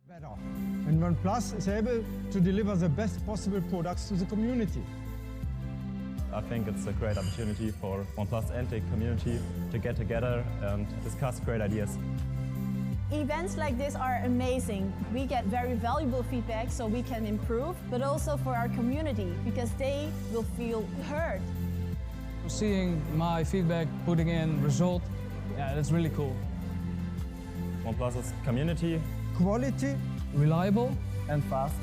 better. And OnePlus is able to deliver the best possible products to the community. I think it's a great opportunity for OnePlus and the community to get together and discuss great ideas. Events like this are amazing. We get very valuable feedback so we can improve, but also for our community because they will feel heard. Seeing my feedback, putting in result, yeah, that's really cool. OnePlus's community, Quality, Reliable, and fast.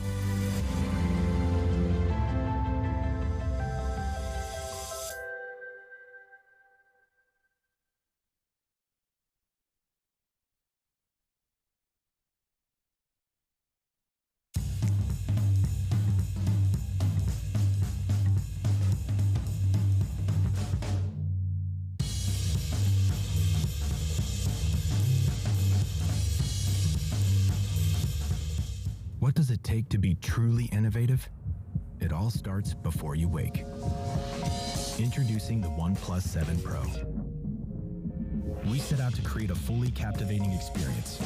What does it take to be truly innovative? It all starts before you wake. Introducing the OnePlus 7 Pro. We set out to create a fully captivating experience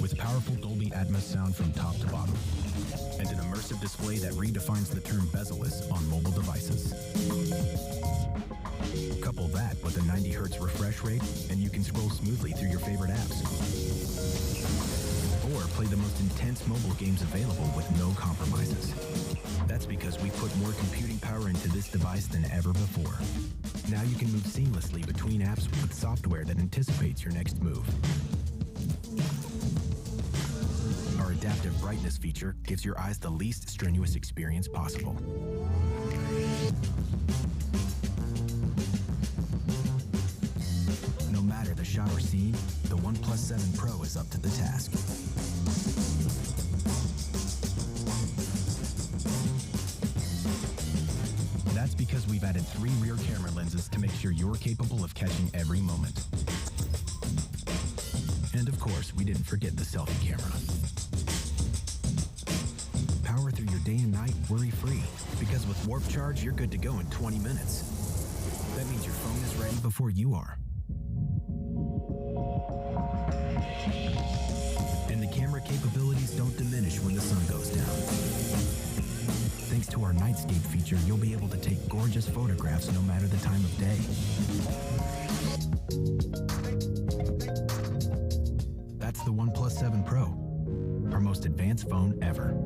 with powerful Dolby Atmos sound from top to bottom and an immersive display that redefines the term bezel-less on mobile devices. Couple that with a 90 Hz refresh rate and you can scroll smoothly through your favorite apps. Or play the most intense mobile games available with no compromises. That's because we put more computing power into this device than ever before. Now you can move seamlessly between apps with software that anticipates your next move. Our adaptive brightness feature gives your eyes the least strenuous experience possible. No matter the shot or scene, the OnePlus 7 Pro is up to the task. That's because we've added 3 rear camera lenses to make sure you're capable of catching every moment. And of course, we didn't forget the selfie camera. Power through your day and night worry-free, because with Warp Charge, you're good to go in 20 minutes. That means your phone is ready before you are. And the camera capabilities don't diminish when the sun goes down. Thanks to our Nightscape feature, you'll be able to take gorgeous photographs no matter the time of day. That's the OnePlus 7 Pro, our most advanced phone ever.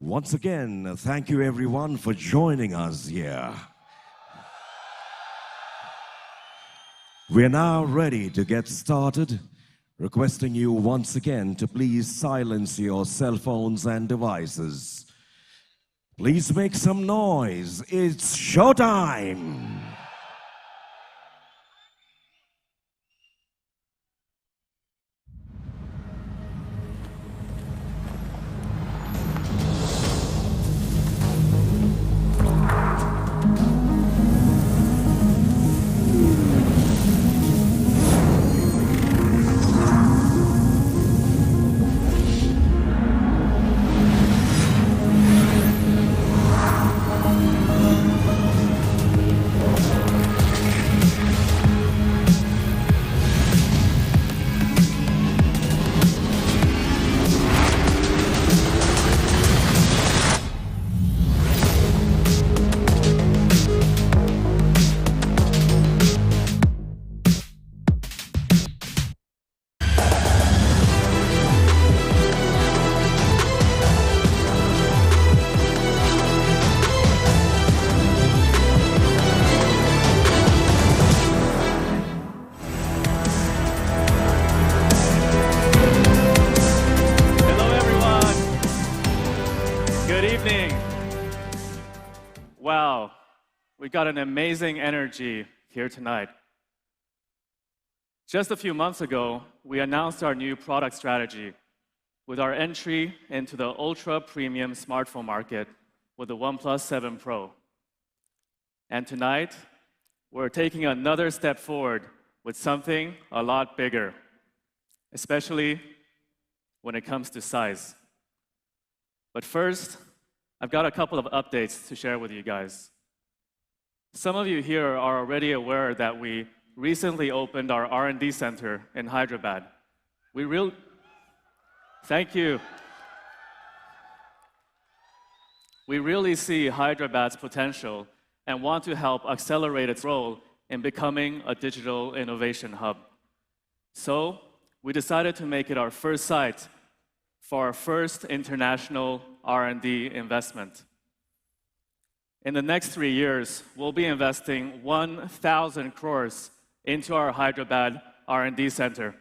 Once again, thank you everyone for joining us here. We're now ready to get started, requesting you once again to please silence your cell phones and devices. Please make some noise. It's showtime! We've got an amazing energy here tonight. Just a few months ago, we announced our new product strategy with our entry into the ultra-premium smartphone market with the OnePlus 7 Pro. And tonight, we're taking another step forward with something a lot bigger, especially when it comes to size. But first, I've got a couple of updates to share with you guys. Some of you here are already aware that we recently opened our R&D center in Hyderabad. Thank you. We really see Hyderabad's potential and want to help accelerate its role in becoming a digital innovation hub. So, we decided to make it our first site for our first international R&D investment. In the next 3 years, we'll be investing 1,000 crores into our Hyderabad R&D center.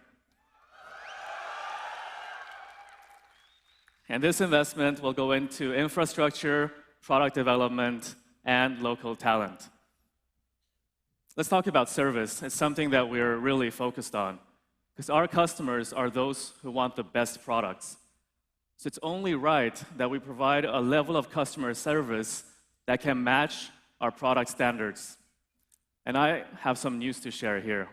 And this investment will go into infrastructure, product development, and local talent. Let's talk about service. It's something that we're really focused on, because our customers are those who want the best products. So it's only right that we provide a level of customer service that can match our product standards. And I have some news to share here.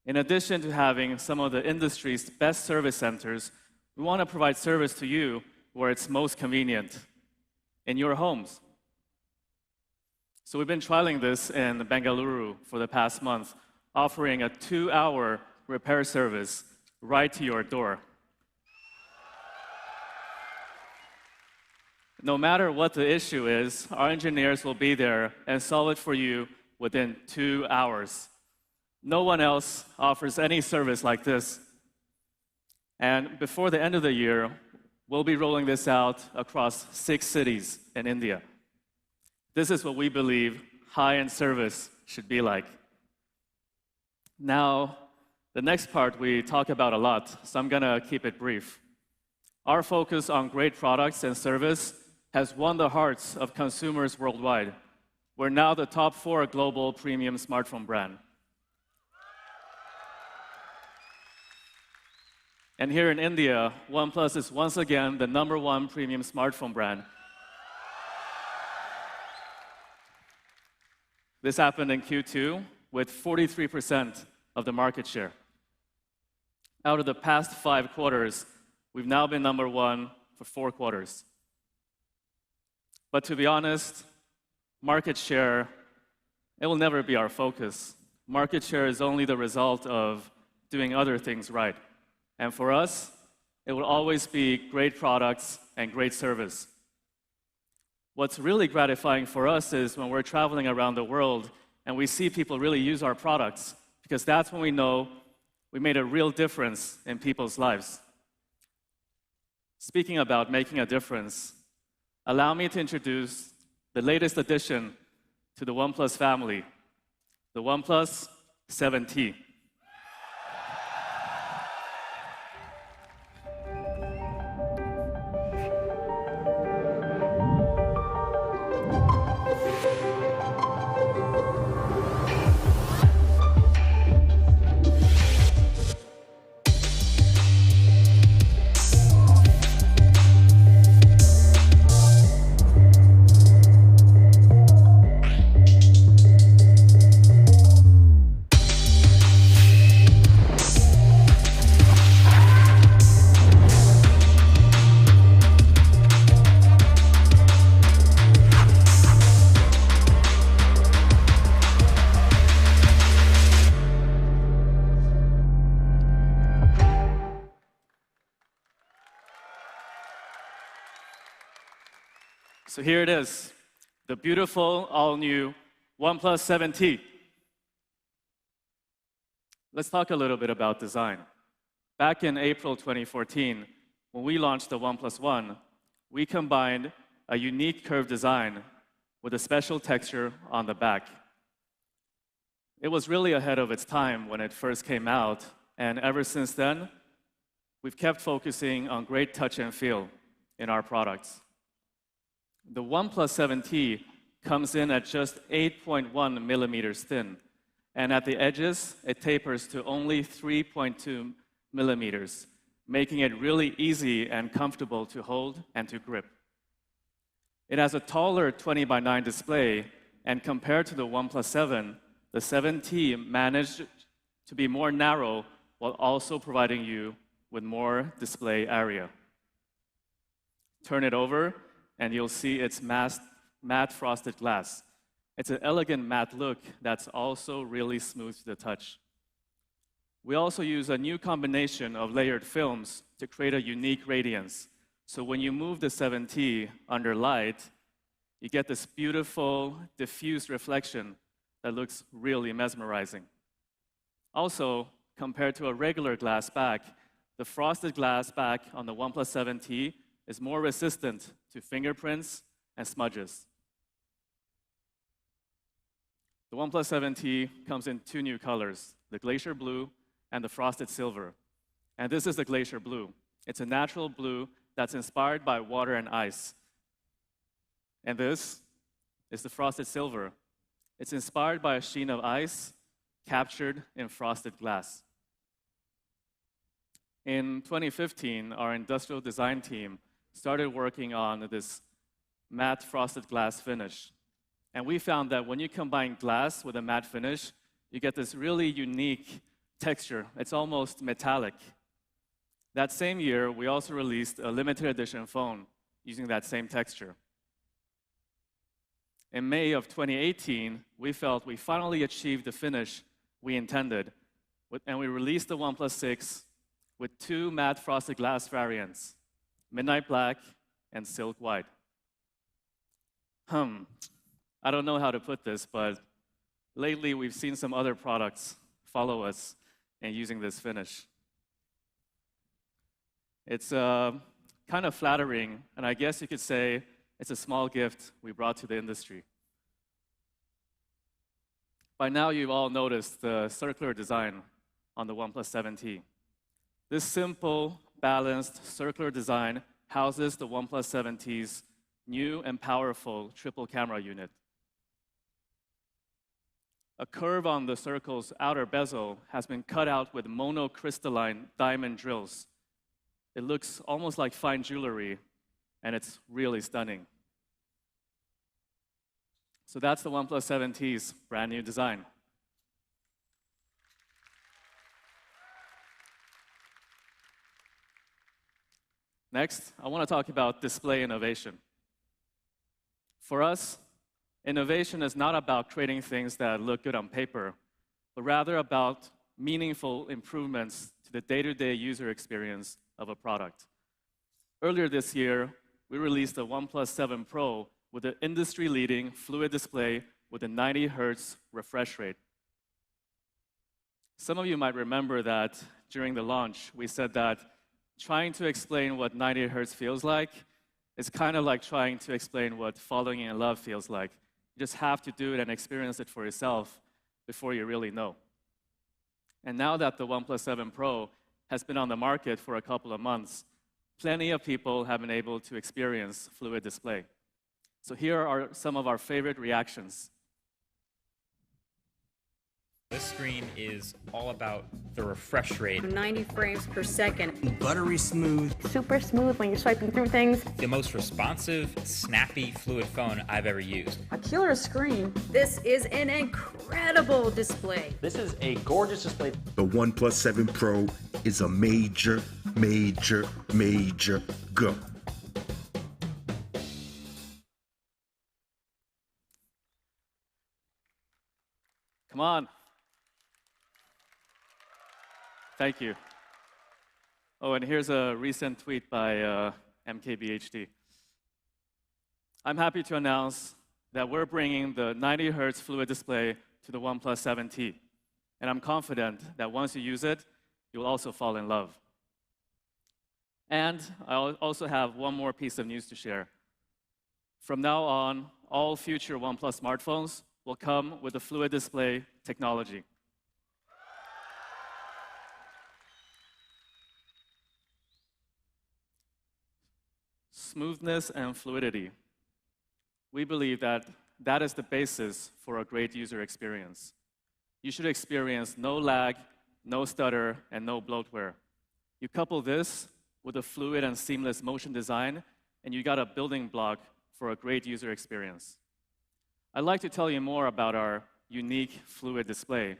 In addition to having some of the industry's best service centers, we want to provide service to you where it's most convenient, in your homes. So we've been trialing this in Bengaluru for the past month, offering a 2-hour repair service right to your door. No matter what the issue is, our engineers will be there and solve it for you within 2 hours. No one else offers any service like this. And before the end of the year, we'll be rolling this out across 6 cities in India. This is what we believe high-end service should be like. Now, the next part we talk about a lot, so I'm gonna keep it brief. Our focus on great products and service has won the hearts of consumers worldwide. We're now the top 4 global premium smartphone brand. And here in India, OnePlus is once again the #1 premium smartphone brand. This happened in Q2 with 43% of the market share. Out of the past 5 quarters, we've now been #1 for 4 quarters. But to be honest, market share, it will never be our focus. Market share is only the result of doing other things right. And for us, it will always be great products and great service. What's really gratifying for us is when we're traveling around the world and we see people really use our products, because that's when we know we made a real difference in people's lives. Speaking about making a difference, allow me to introduce the latest addition to the OnePlus family, the OnePlus 7T. So here it is, the beautiful, all-new OnePlus 7T. Let's talk a little bit about design. Back in April 2014, when we launched the OnePlus One, we combined a unique curved design with a special texture on the back. It was really ahead of its time when it first came out, and ever since then, we've kept focusing on great touch and feel in our products. The OnePlus 7T comes in at just 8.1 millimeters thin, and at the edges, it tapers to only 3.2 millimeters, making it really easy and comfortable to hold and to grip. It has a taller 20:9 display, and compared to the OnePlus 7, the 7T managed to be more narrow while also providing you with more display area. Turn it over, and you'll see its matte frosted glass. It's an elegant matte look that's also really smooth to the touch. We also use a new combination of layered films to create a unique radiance. So when you move the 7T under light, you get this beautiful, diffused reflection that looks really mesmerizing. Also, compared to a regular glass back, the frosted glass back on the OnePlus 7T is more resistant to fingerprints and smudges. The OnePlus 7T comes in two new colors, the Glacier Blue and the Frosted Silver. And this is the Glacier Blue. It's a natural blue that's inspired by water and ice. And this is the Frosted Silver. It's inspired by a sheen of ice captured in frosted glass. In 2015, our industrial design team started working on this matte frosted glass finish. And we found that when you combine glass with a matte finish, you get this really unique texture. It's almost metallic. That same year, we also released a limited edition phone using that same texture. In May of 2018, we felt we finally achieved the finish we intended, and we released the OnePlus 6 with two matte frosted glass variants, Midnight Black and Silk White. I don't know how to put this, but lately we've seen some other products follow us in using this finish. It's kind of flattering, and I guess you could say it's a small gift we brought to the industry. By now, you've all noticed the circular design on the OnePlus 7T. This simple, balanced, circular design houses the OnePlus 7T's new and powerful triple camera unit. A curve on the circle's outer bezel has been cut out with monocrystalline diamond drills. It looks almost like fine jewelry, and it's really stunning. So that's the OnePlus 7T's brand new design. Next, I want to talk about display innovation. For us, innovation is not about creating things that look good on paper, but rather about meaningful improvements to the day-to-day user experience of a product. Earlier this year, we released the OnePlus 7 Pro with an industry-leading fluid display with a 90 Hz refresh rate. Some of you might remember that during the launch, we said that trying to explain what 90 Hz feels like is kind of like trying to explain what falling in love feels like. You just have to do it and experience it for yourself before you really know. And now that the OnePlus 7 Pro has been on the market for a couple of months, plenty of people have been able to experience fluid display. So here are some of our favorite reactions. This screen is all about the refresh rate. 90 frames per second. Buttery smooth. Super smooth when you're swiping through things. The most responsive, snappy fluid phone I've ever used. A killer screen. This is an incredible display. This is a gorgeous display. The OnePlus 7 Pro is a major, major, major go. Come on. Thank you. Oh, and here's a recent tweet by MKBHD. I'm happy to announce that we're bringing the 90 Hz fluid display to the OnePlus 7T. And I'm confident that once you use it, you'll also fall in love. And I also have one more piece of news to share. From now on, all future OnePlus smartphones will come with the fluid display technology. Smoothness and fluidity. We believe that that is the basis for a great user experience. you should experience no lag, no stutter, and no bloatware. You couple this with a fluid and seamless motion design, and you got a building block for a great user experience. I'd like to tell you more about our unique fluid display.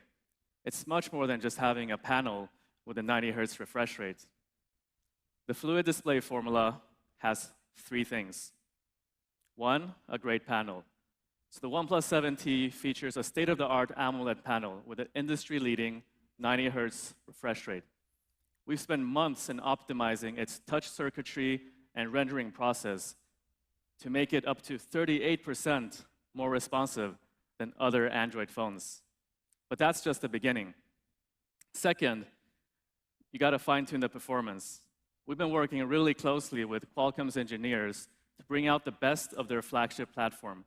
It's much more than just having a panel with a 90 Hz refresh rate. The fluid display formula has three things. One, a great panel. So the OnePlus 7T features a state-of-the-art AMOLED panel with an industry-leading 90 Hz refresh rate. We've spent months in optimizing its touch circuitry and rendering process to make it up to 38% more responsive than other Android phones. But that's just the beginning. Second, you got to fine-tune the performance. We've been working really closely with Qualcomm's engineers to bring out the best of their flagship platform,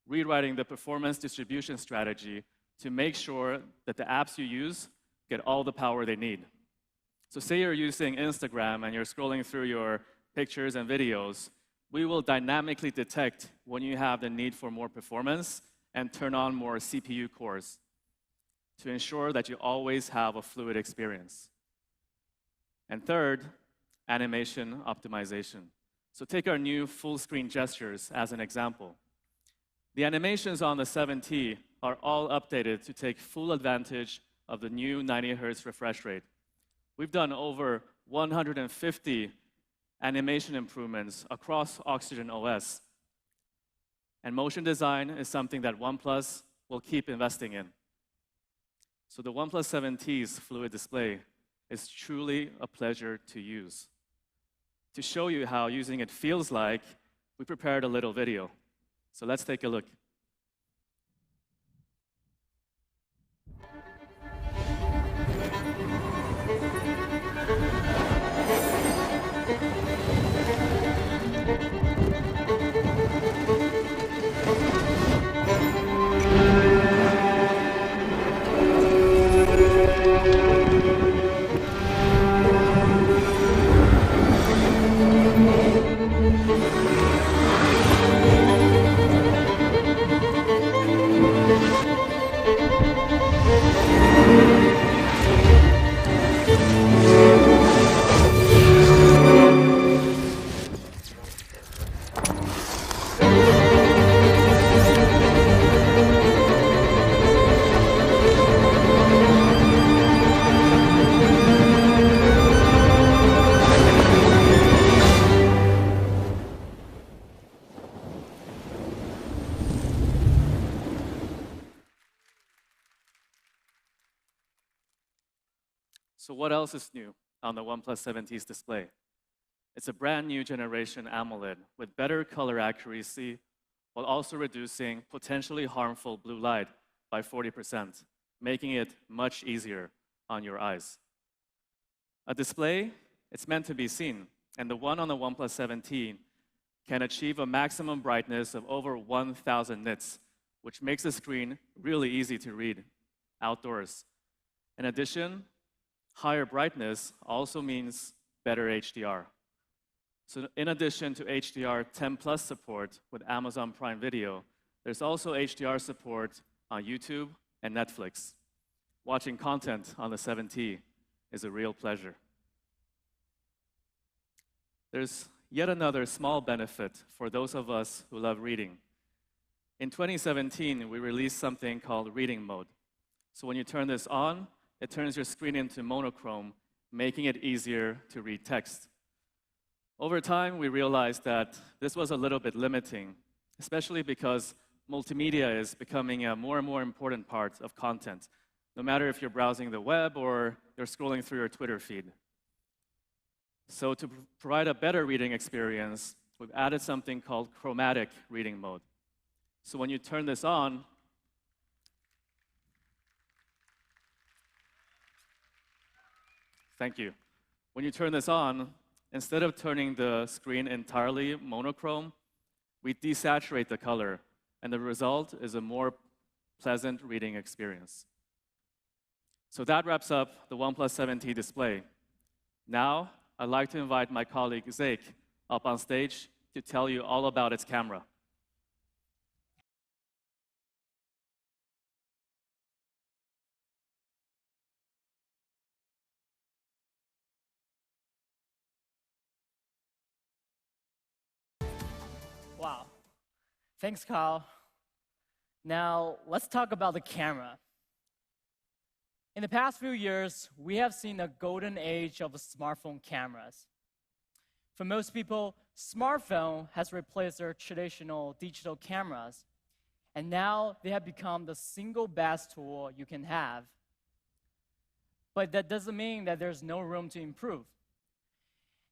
rewriting the performance distribution strategy to make sure that the apps you use get all the power they need. So say you're using Instagram and you're scrolling through your pictures and videos, we will dynamically detect when you have the need for more performance and turn on more CPU cores to ensure that you always have a fluid experience. And third, animation optimization. So take our new full-screen gestures as an example. The animations on the 7T are all updated to take full advantage of the new 90 Hz refresh rate. We've done over 150 animation improvements across OxygenOS. And motion design is something that OnePlus will keep investing in. So the OnePlus 7T's fluid display is truly a pleasure to use. To show you how using it feels like, we prepared a little video. So let's take a look. So what else is new on the OnePlus 7T's display? It's a brand new generation AMOLED with better color accuracy while also reducing potentially harmful blue light by 40%, making it much easier on your eyes. A display, it's meant to be seen, and the one on the OnePlus 7T can achieve a maximum brightness of over 1,000 nits, which makes the screen really easy to read outdoors. In addition, higher brightness also means better HDR. So in addition to HDR 10+ support with Amazon Prime Video, there's also HDR support on YouTube and Netflix. Watching content on the 7T is a real pleasure. There's yet another small benefit for those of us who love reading. In 2017, we released something called reading mode. So when you turn this on, it turns your screen into monochrome, making it easier to read text. Over time, we realized that this was a little bit limiting, especially because multimedia is becoming a more and more important part of content, no matter if you're browsing the web or you're scrolling through your Twitter feed. So to provide a better reading experience, we've added something called chromatic reading mode. So when you turn this on, thank you. When you turn this on, instead of turning the screen entirely monochrome, we desaturate the color, and the result is a more pleasant reading experience. So that wraps up the OnePlus 7T display. Now, I'd like to invite my colleague Zeke up on stage to tell you all about its camera. Thanks, Kyle. Now, let's talk about the camera. In the past few years, we have seen a golden age of smartphone cameras. For most people, smartphone has replaced their traditional digital cameras, and now they have become the single best tool you can have. But that doesn't mean that there's no room to improve.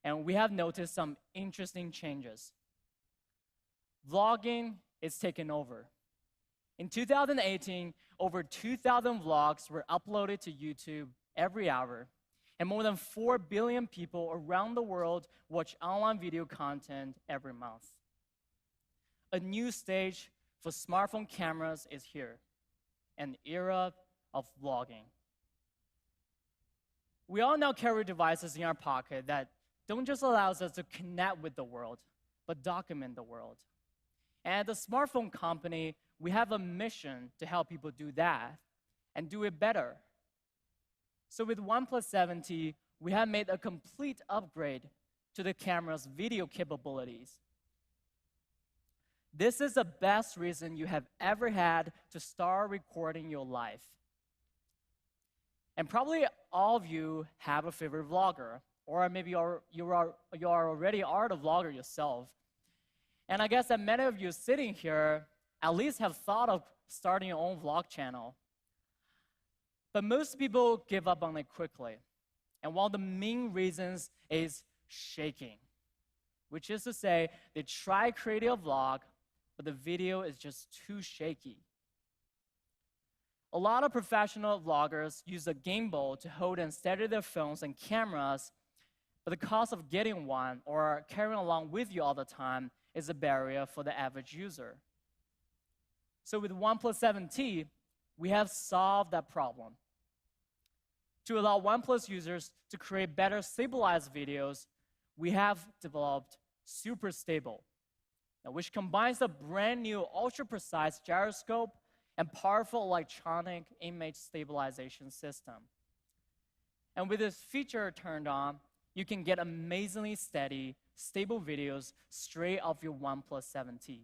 And we have noticed some interesting changes. Vlogging is taking over. In 2018, over 2,000 vlogs were uploaded to YouTube every hour, and more than 4 billion people around the world watch online video content every month. A new stage for smartphone cameras is here, an era of vlogging. We all now carry devices in our pocket that don't just allow us to connect with the world, but document the world. And at the smartphone company, we have a mission to help people do that and do it better. So with OnePlus 7T, we have made a complete upgrade to the camera's video capabilities. This is the best reason you have ever had to start recording your life. And probably all of you have a favorite vlogger, or maybe you already are the vlogger yourself. And I guess that many of you sitting here at least have thought of starting your own vlog channel. But most people give up on it quickly. And one of the main reasons is shaking, which is to say they try creating a vlog, but the video is just too shaky. A lot of professional vloggers use a gimbal to hold and steady their phones and cameras, but the cost of getting one or carrying along with you all the time is a barrier for the average user. So with OnePlus 7T, we have solved that problem. To allow OnePlus users to create better stabilized videos, we have developed Super Stable, which combines a brand new ultra-precise gyroscope and powerful electronic image stabilization system. And with this feature turned on, you can get amazingly steady, stable videos straight off your OnePlus 7T.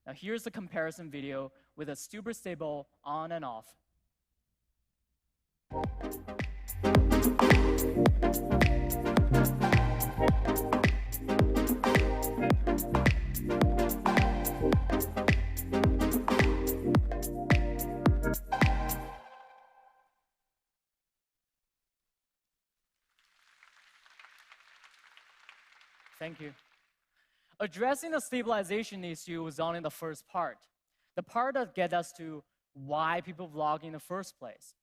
Now here's the comparison video with a Super Stable on and off. Thank you. Addressing the stabilization issue was only the first part, the part that gets us to why people vlog in the first place.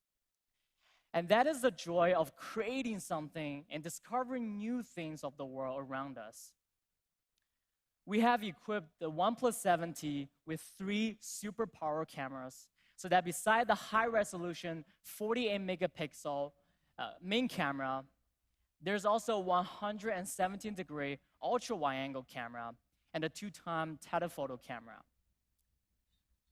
And that is the joy of creating something and discovering new things of the world around us. We have equipped the OnePlus 7T with 3 super power cameras, so that beside the high-resolution 48-megapixel main camera, there's also a 117-degree ultra-wide-angle camera and a 2-time telephoto camera.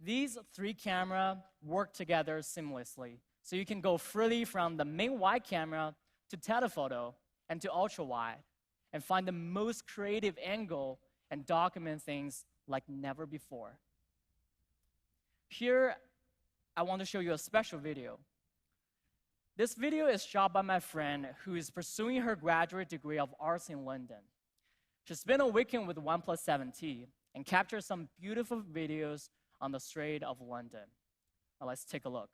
These 3 cameras work together seamlessly, so you can go freely from the main wide camera to telephoto and to ultra-wide and find the most creative angle and document things like never before. Here, I want to show you a special video. This video is shot by my friend who is pursuing her graduate degree of arts in London. She spent a weekend with OnePlus 7T and captured some beautiful videos on the street of London. Now let's take a look.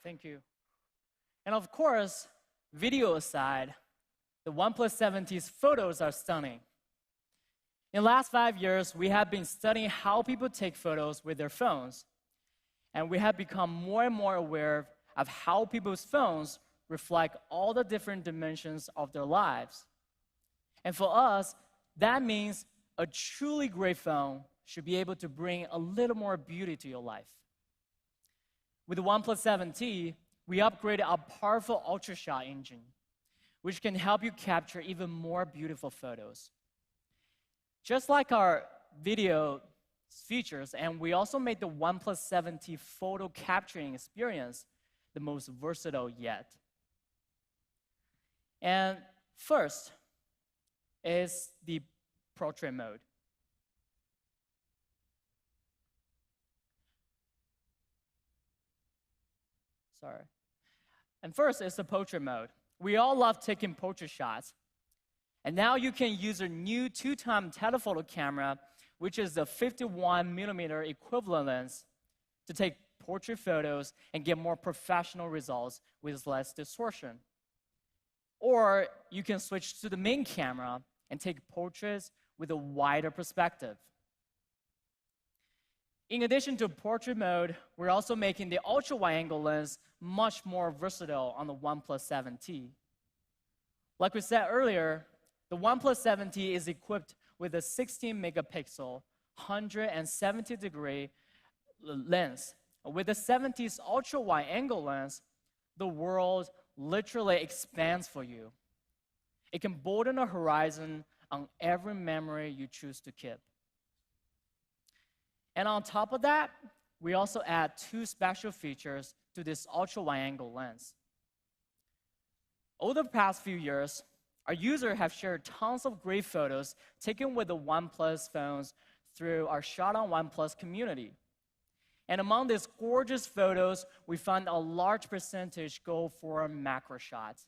Thank you. And of course, video aside, the OnePlus 7T's photos are stunning. In the last 5 years, we have been studying how people take photos with their phones. And we have become more and more aware of how people's phones reflect all the different dimensions of their lives. And for us, that means a truly great phone should be able to bring a little more beauty to your life. With the OnePlus 7T, we upgraded our powerful ultra-shot engine, which can help you capture even more beautiful photos. Just like our video features, and we also made the OnePlus 7T photo capturing experience the most versatile yet. And first is the portrait mode. Sorry. And first is the portrait mode. We all love taking portrait shots. And now you can use a new 2-time telephoto camera, which is the 51mm equivalent lens, to take portrait photos and get more professional results with less distortion. Or you can switch to the main camera and take portraits with a wider perspective. In addition to portrait mode, we're also making the ultra-wide-angle lens much more versatile on the OnePlus 7T. Like we said earlier, the OnePlus 7T is equipped with a 16-megapixel, 170-degree lens. With the 7T's ultra-wide-angle lens, the world literally expands for you. It can broaden the horizon on every memory you choose to keep. And on top of that, we also add 2 special features to this ultra-wide-angle lens. Over the past few years, our users have shared tons of great photos taken with the OnePlus phones through our Shot on OnePlus community. And among these gorgeous photos, we found a large percentage go for macro shots.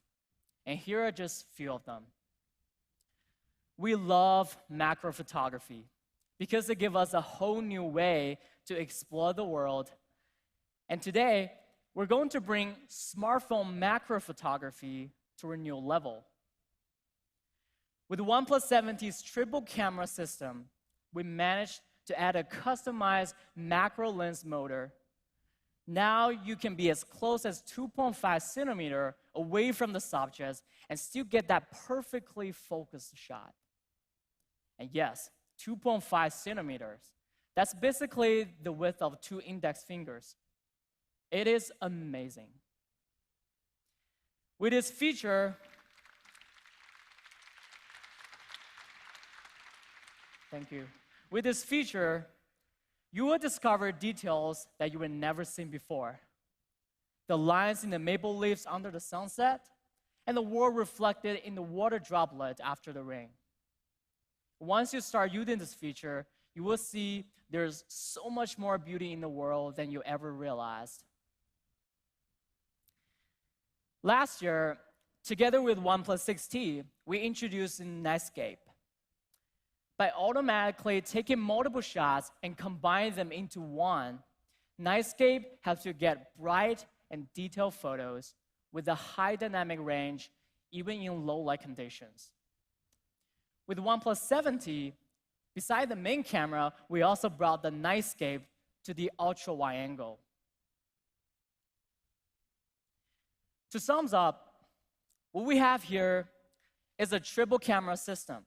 And here are just a few of them. We love macro photography because it gives us a whole new way to explore the world. And today, we're going to bring smartphone macro photography to a new level. With the OnePlus 7T's triple camera system, we managed to add a customized macro lens motor. Now you can be as close as 2.5 centimeters away from the subject and still get that perfectly focused shot. And yes, 2.5 centimeters. That's basically the width of 2 index fingers. It is amazing. With this feature, thank you. With this feature, you will discover details that you have never seen before. The lines in the maple leaves under the sunset, and the world reflected in the water droplet after the rain. Once you start using this feature, you will see there's so much more beauty in the world than you ever realized. Last year, together with OnePlus 6T, we introduced Nightscape. By automatically taking multiple shots and combining them into one, Nightscape helps you get bright and detailed photos with a high dynamic range, even in low light conditions. With OnePlus 7T, beside the main camera, we also brought the Nightscape to the ultra-wide angle. To sum up, what we have here is a triple camera system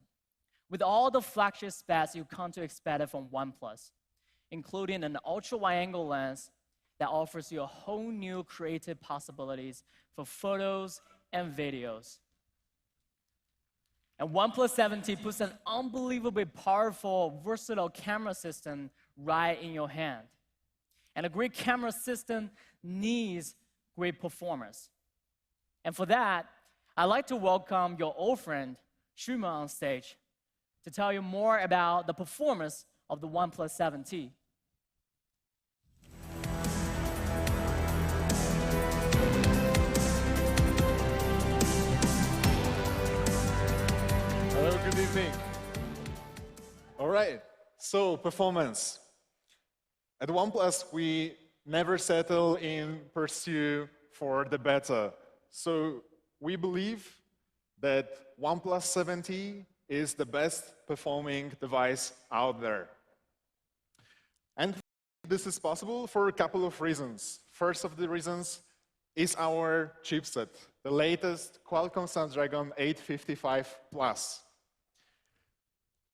with all the flagship specs you come to expect from OnePlus, including an ultra-wide-angle lens that offers you a whole new creative possibilities for photos and videos. And OnePlus 7T puts an unbelievably powerful, versatile camera system right in your hand. And a great camera system needs great performance. And for that, I'd like to welcome your old friend, Schumann, on stage to tell you more about the performance of the OnePlus 7T. Hello, good evening. All right, so performance. At OnePlus, we never settle in pursue for the beta. So we believe that OnePlus 7T is the best performing device out there. And this is possible for a couple of reasons. First of the reasons is our chipset, the latest Qualcomm Snapdragon 855 Plus.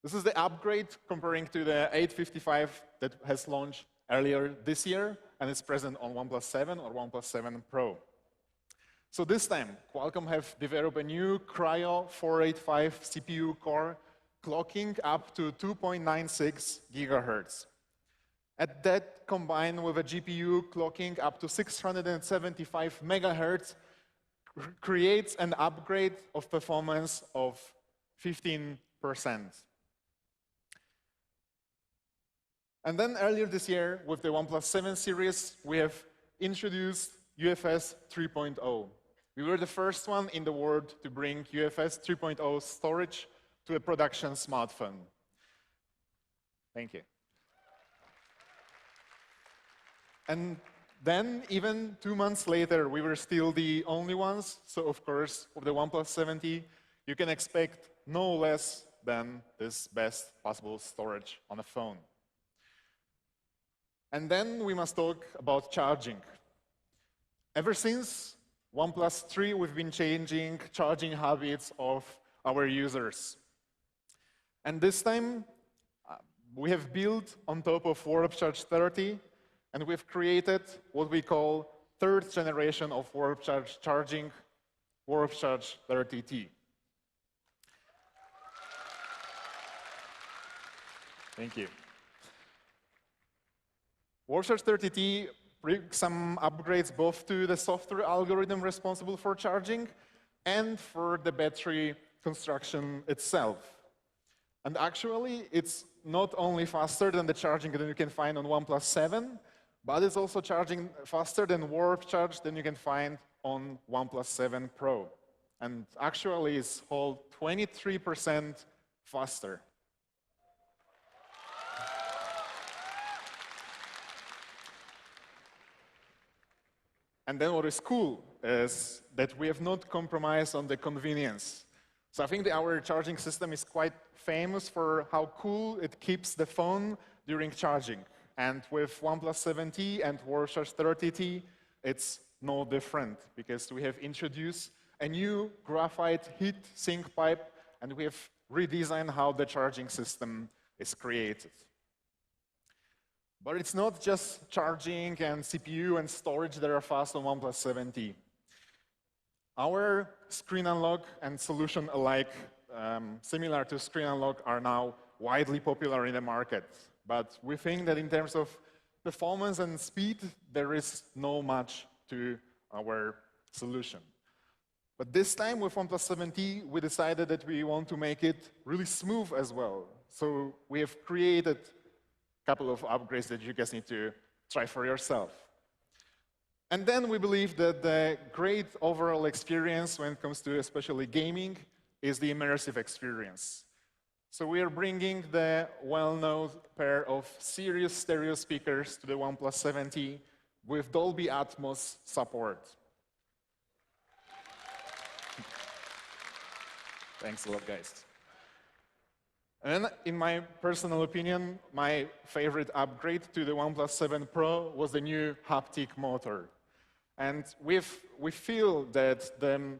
This is the upgrade comparing to the 855 that has launched earlier this year and is present on OnePlus 7 or OnePlus 7 Pro. So this time, Qualcomm have developed a new Cryo 485 CPU core clocking up to 2.96 gigahertz. At that, combined with a GPU clocking up to 675 megahertz, creates an upgrade of performance of 15%. And then earlier this year, with the OnePlus 7 series, we have introduced UFS 3.0. We were the first one in the world to bring UFS 3.0 storage to a production smartphone. Thank you. And then, even 2 months later, we were still the only ones. So, of course, with the OnePlus 7T, you can expect no less than this best possible storage on a phone. And then we must talk about charging. Ever since OnePlus 3, we've been changing charging habits of our users. And this time, we have built on top of Warp Charge 30, and we've created what we call third generation of Warp Charge charging, Warp Charge 30T. Thank you. Warp Charge 30T brings some upgrades both to the software algorithm responsible for charging and for the battery construction itself. And actually, it's not only faster than the charging that you can find on OnePlus 7, but it's also charging faster than Warp Charge than you can find on OnePlus 7 Pro. And actually, it's whole 23% faster. And then what is cool is that we have not compromised on the convenience. So I think that our charging system is quite famous for how cool it keeps the phone during charging. And with OnePlus 7T and Warp Charge 30T, it's no different, because we have introduced a new graphite heat sink pipe, and we have redesigned how the charging system is created. But it's not just charging and CPU and storage that are fast on OnePlus 7T. Our screen unlock and solution alike, similar to screen unlock, are now widely popular in the market. But we think that in terms of performance and speed, there is no much to our solution. But this time with OnePlus 7T, we decided that we want to make it really smooth as well. So we have created couple of upgrades that you guys need to try for yourself. And then we believe that the great overall experience when it comes to especially gaming is the immersive experience. So we are bringing the well-known pair of serious stereo speakers to the OnePlus 7T with Dolby Atmos support. Thanks a lot, guys. And in my personal opinion, my favorite upgrade to the OnePlus 7 Pro was the new haptic motor. And we feel that the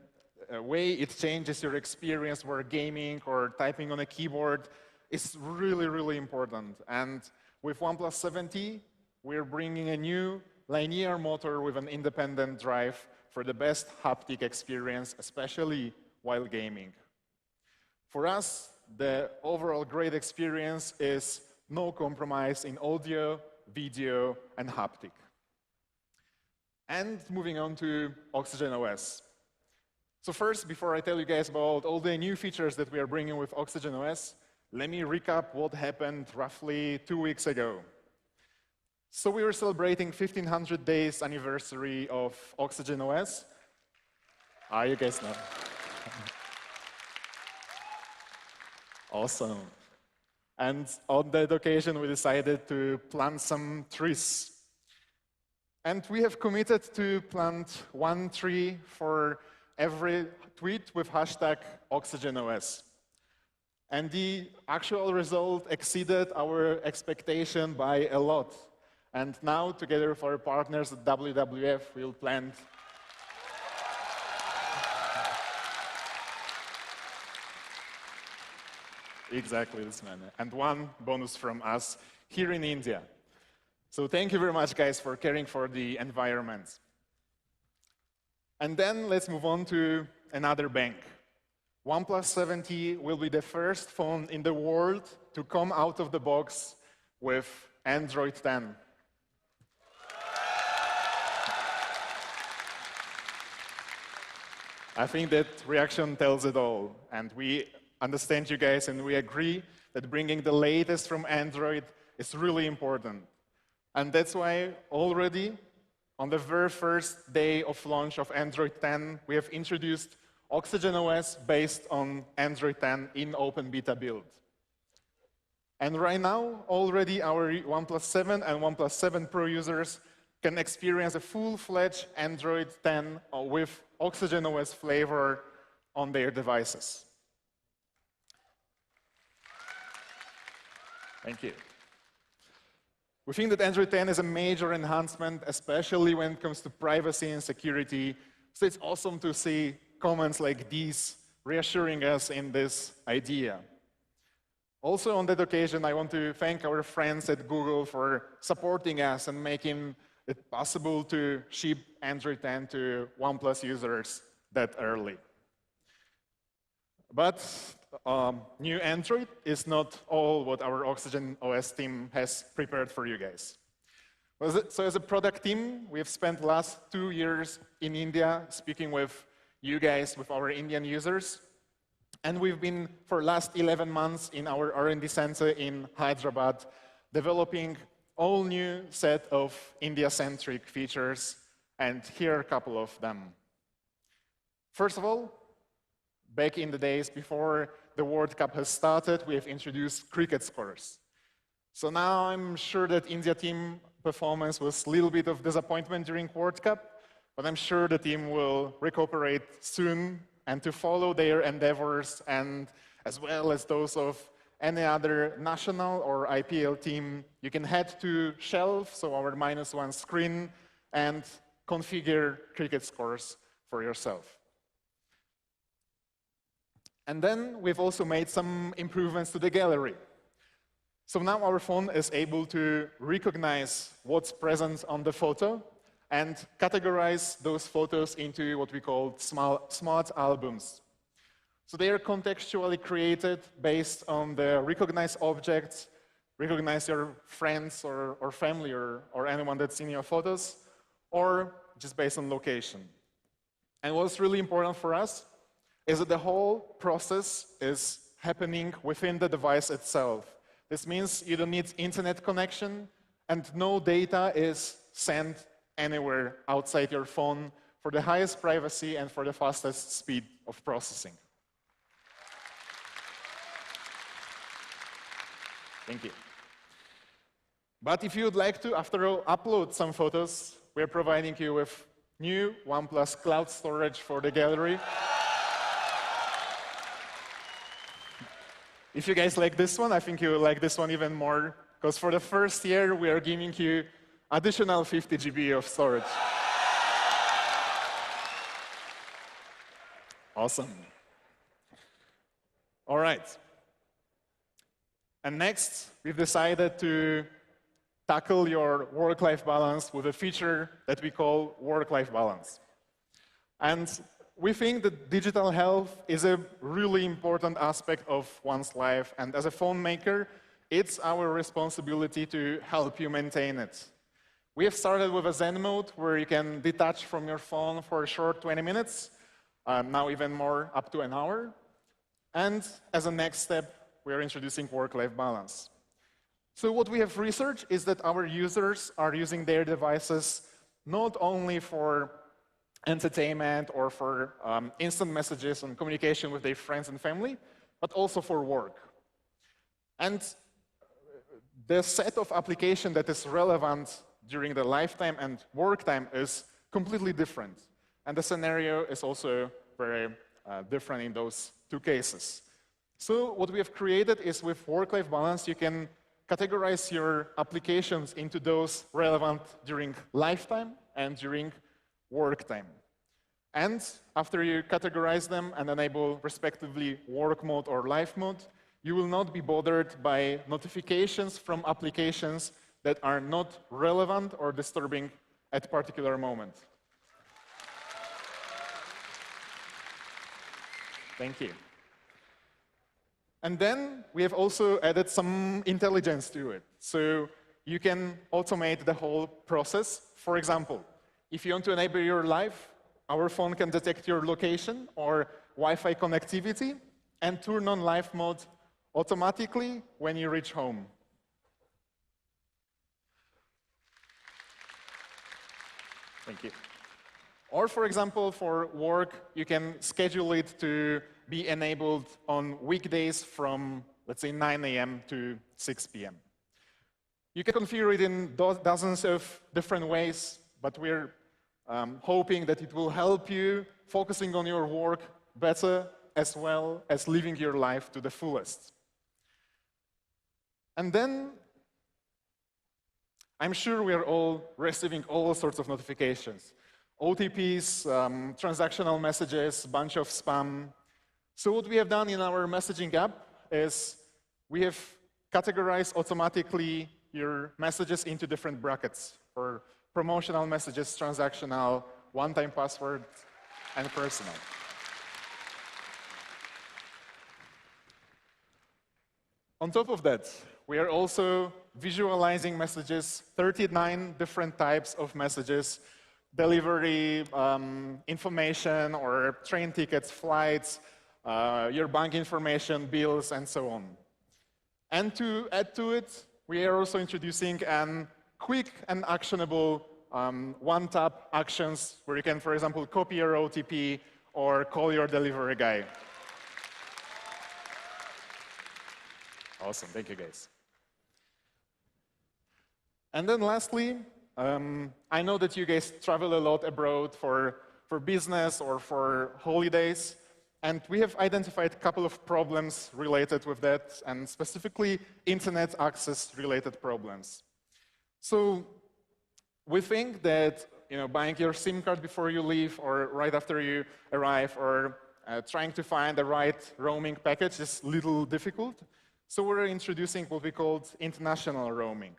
way it changes your experience where gaming or typing on a keyboard is really, really important. And with OnePlus 7T, we're bringing a new linear motor with an independent drive for the best haptic experience, especially while gaming. For us, the overall great experience is no compromise in audio, video, and haptic. And moving on to OxygenOS. So first, before I tell you guys about all the new features that we are bringing with OxygenOS, let me recap what happened roughly 2 weeks ago. So we were celebrating 1500 days anniversary of OxygenOS. You guys know. Awesome. And on that occasion, we decided to plant some trees. And we have committed to plant 1 tree for every tweet with hashtag OxygenOS. And the actual result exceeded our expectation by a lot. And now, together with our partners at WWF, we'll plant exactly this manner. And 1 bonus from us here in India. So thank you very much, guys, for caring for the environment. And then let's move on to another bank. OnePlus 7T will be the first phone in the world to come out of the box with Android 10. I think that reaction tells it all, and we understand you guys, and we agree that bringing the latest from Android is really important. And that's why already on the very first day of launch of Android 10, we have introduced OxygenOS based on Android 10 in open beta build. And right now, already our OnePlus 7 and OnePlus 7 Pro users can experience a full-fledged Android 10 with OxygenOS flavor on their devices. Thank you. We think that Android 10 is a major enhancement, especially when it comes to privacy and security. So it's awesome to see comments like these reassuring us in this idea. Also on that occasion, I want to thank our friends at Google for supporting us and making it possible to ship Android 10 to OnePlus users that early. But new Android is not all what our OxygenOS team has prepared for you guys. So as a product team, we have spent the last 2 years in India speaking with you guys, with our Indian users. And we've been, for the last 11 months, in our R&D center in Hyderabad, developing all new set of India-centric features. And here are a couple of them. First of all, back in the days before the World Cup has started, we have introduced cricket scores. So now I'm sure that India team performance was a little bit of disappointment during World Cup, but I'm sure the team will recuperate soon and to follow their endeavors, and as well as those of any other national or IPL team, you can head to Shelf, so our -1 screen, and configure cricket scores for yourself. And then we've also made some improvements to the gallery. So now our phone is able to recognize what's present on the photo and categorize those photos into what we call smart albums. So they are contextually created based on the recognized objects, recognize your friends or family or anyone that's in your photos, or just based on location. And what's really important for us is that the whole process is happening within the device itself. This means you don't need internet connection, and no data is sent anywhere outside your phone for the highest privacy and for the fastest speed of processing. Thank you. But if you would like to, after all, upload some photos, we're providing you with new OnePlus cloud storage for the gallery. If you guys like this one, I think you will like this one even more, because for the first year, we are giving you additional 50 GB of storage. Awesome. All right. And next, we've decided to tackle your work-life balance with a feature that we call work-life balance. And we think that digital health is a really important aspect of one's life, and as a phone maker, it's our responsibility to help you maintain it. We have started with a Zen mode where you can detach from your phone for a short 20 minutes, now even more, up to an hour. And as a next step, we are introducing work-life balance. So what we have researched is that our users are using their devices not only for entertainment or for instant messages and communication with their friends and family, but also for work. And the set of applications that is relevant during the lifetime and work time is completely different. And the scenario is also very different in those two cases. So what we have created is with work-life balance, you can categorize your applications into those relevant during lifetime and during work time. And after you categorize them and enable respectively work mode or life mode, you will not be bothered by notifications from applications that are not relevant or disturbing at a particular moment. Thank you. And then we have also added some intelligence to it. So you can automate the whole process. For example, if you want to enable your life, our phone can detect your location or Wi-Fi connectivity and turn on live mode automatically when you reach home. Thank you. Or, for example, for work, you can schedule it to be enabled on weekdays from, let's say, 9 a.m. to 6 p.m. You can configure it in dozens of different ways, but we're hoping that it will help you focusing on your work better, as well as living your life to the fullest. And then, I'm sure we are all receiving all sorts of notifications. OTPs, transactional messages, bunch of spam. So what we have done in our messaging app is we have categorized automatically your messages into different brackets for promotional messages, transactional, one-time password, and personal. On top of that, we are also visualizing messages, 39 different types of messages, delivery information or train tickets, flights, your bank information, bills, and so on. And to add to it, we are also introducing quick and actionable one-tap actions where you can, for example, copy your OTP or call your delivery guy. Awesome, thank you guys. And then lastly, I know that you guys travel a lot abroad for business or for holidays, and we have identified a couple of problems related with that, and specifically internet access related problems. So we think that buying your SIM card before you leave or right after you arrive or trying to find the right roaming package is a little difficult. So we're introducing what we call international roaming.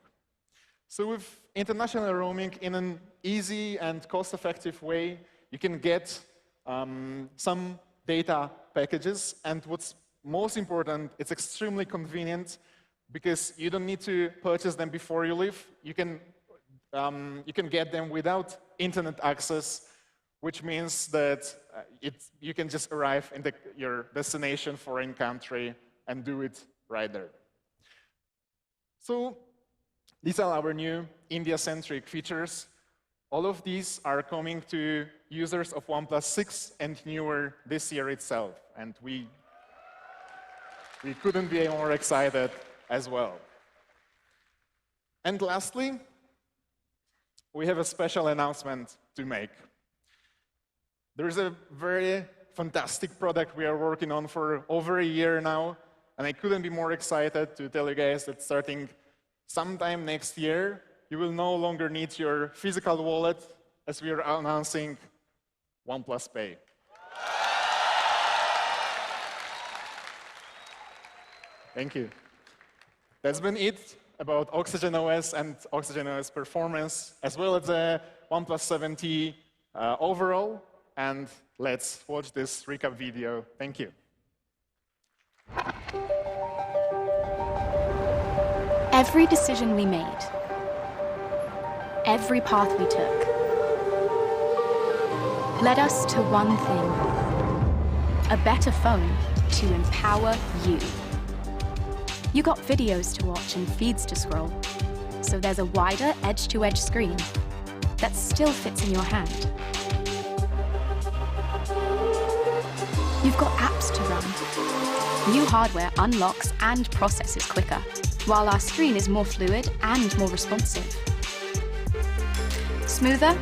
So with international roaming, in an easy and cost-effective way, you can get some data packages. And what's most important, it's extremely convenient because you don't need to purchase them before you leave. You can get them without internet access, which means that you can just arrive in your destination, foreign country, and do it right there. So these are our new India-centric features. All of these are coming to users of OnePlus 6 and newer this year itself. And we couldn't be more excited as well. And lastly, we have a special announcement to make. There's a very fantastic product we are working on for over a year now, and I couldn't be more excited to tell you guys that starting sometime next year, you will no longer need your physical wallet, as we are announcing OnePlus Pay. Thank you. That's been it about OxygenOS and OxygenOS performance, as well as the OnePlus 7T overall. And let's watch this recap video. Thank you. Every decision we made, every path we took, led us to one thing: a better phone to empower you. You got videos to watch and feeds to scroll, so there's a wider edge-to-edge screen that still fits in your hand. You've got apps to run. New hardware unlocks and processes quicker, while our screen is more fluid and more responsive. Smoother?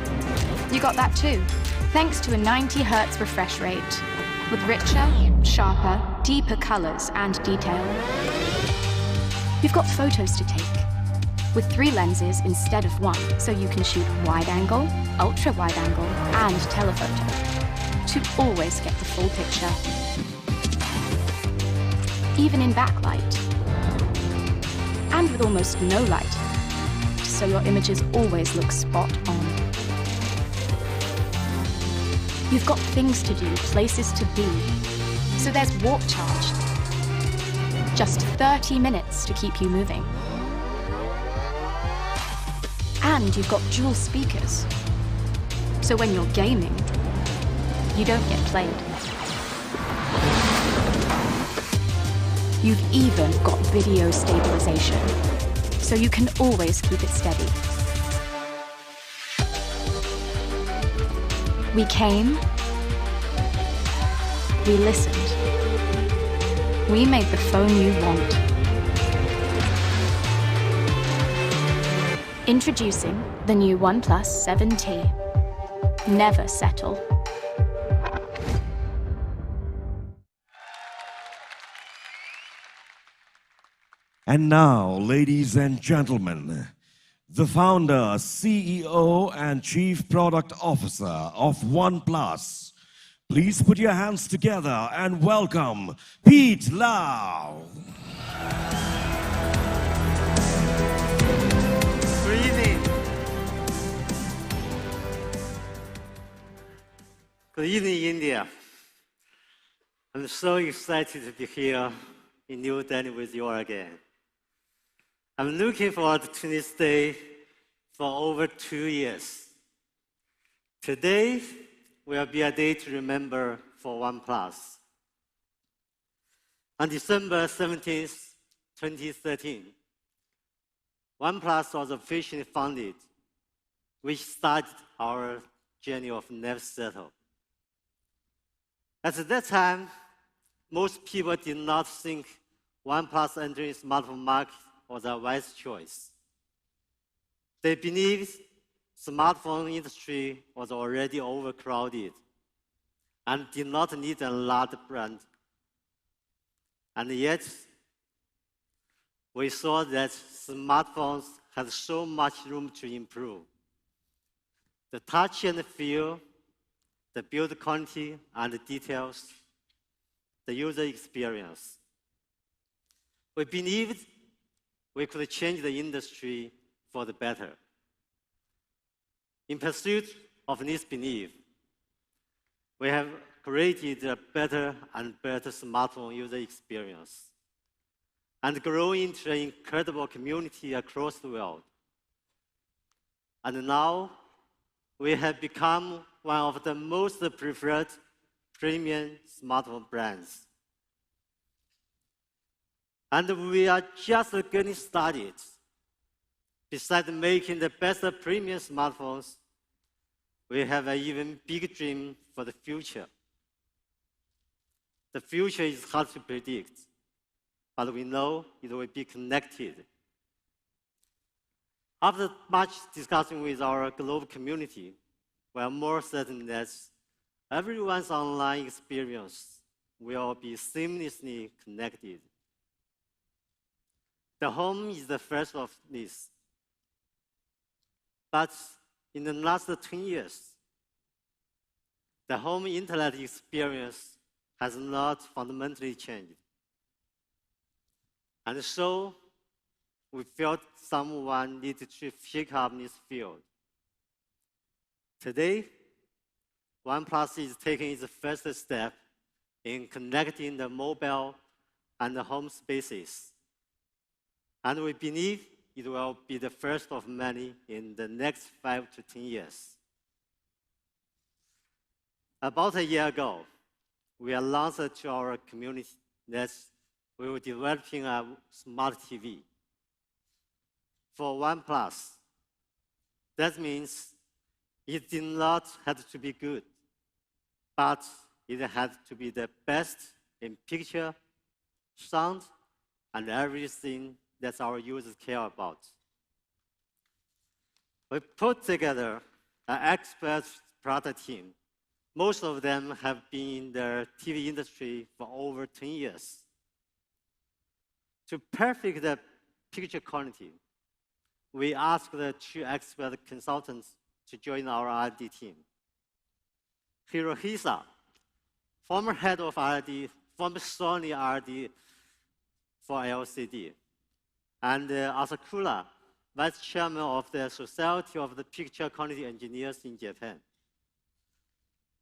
You got that too, thanks to a 90 Hz refresh rate, with richer, sharper, deeper colors and detail. You've got photos to take, with 3 lenses instead of 1, so you can shoot wide angle, ultra wide angle, and telephoto, to always get the full picture. Even in backlight, and with almost no light, so your images always look spot on. You've got things to do, places to be, so there's warp charge. Just 30 minutes to keep you moving. And you've got dual speakers, so when you're gaming, you don't get played. You've even got video stabilization, so you can always keep it steady. We came, we listened, we made the phone you want. Introducing the new OnePlus 7T. Never settle. And now, ladies and gentlemen, the founder, CEO, and Chief Product Officer of OnePlus. Please put your hands together and welcome Pete Lau. Good evening. Good evening, India. I'm so excited to be here in New Delhi with you all again. I'm looking forward to this day for over 2 years. Today will be a day to remember for OnePlus. On December 17th, 2013, OnePlus was officially founded, which started our journey of never settle. At that time, most people did not think OnePlus entering the smartphone market was a wise choice. They believed the smartphone industry was already overcrowded and did not need a large brand. And yet, we saw that smartphones had so much room to improve. The touch and feel, the build quality and the details, the user experience. We believed we could change the industry for the better. In pursuit of this belief, we have created a better and better smartphone user experience and grown into an incredible community across the world. And now, we have become one of the most preferred premium smartphone brands. And we are just getting started. Besides making the best premium smartphones, we have an even bigger dream for the future. The future is hard to predict, but we know it will be connected. After much discussion with our global community, we are more certain that everyone's online experience will be seamlessly connected. The home is the first of this. But in the last 10 years, the home internet experience has not fundamentally changed. And so, we felt someone needed to shake up this field. Today, OnePlus is taking its first step in connecting the mobile and the home spaces. And we believe it will be the first of many in the next 5 to 10 years. About a year ago, we announced to our community that we were developing a smart TV for OnePlus. That means it did not have to be good, but it had to be the best in picture, sound, and everything that our users care about. We put together an expert product team. Most of them have been in the TV industry for over 10 years. To perfect the picture quality, we asked the 2 expert consultants to join our R&D team. Hirohisa, former head of R&D, former Sony R&D for LCD, and Asakura, vice chairman of the Society of the Picture Quality Engineers in Japan.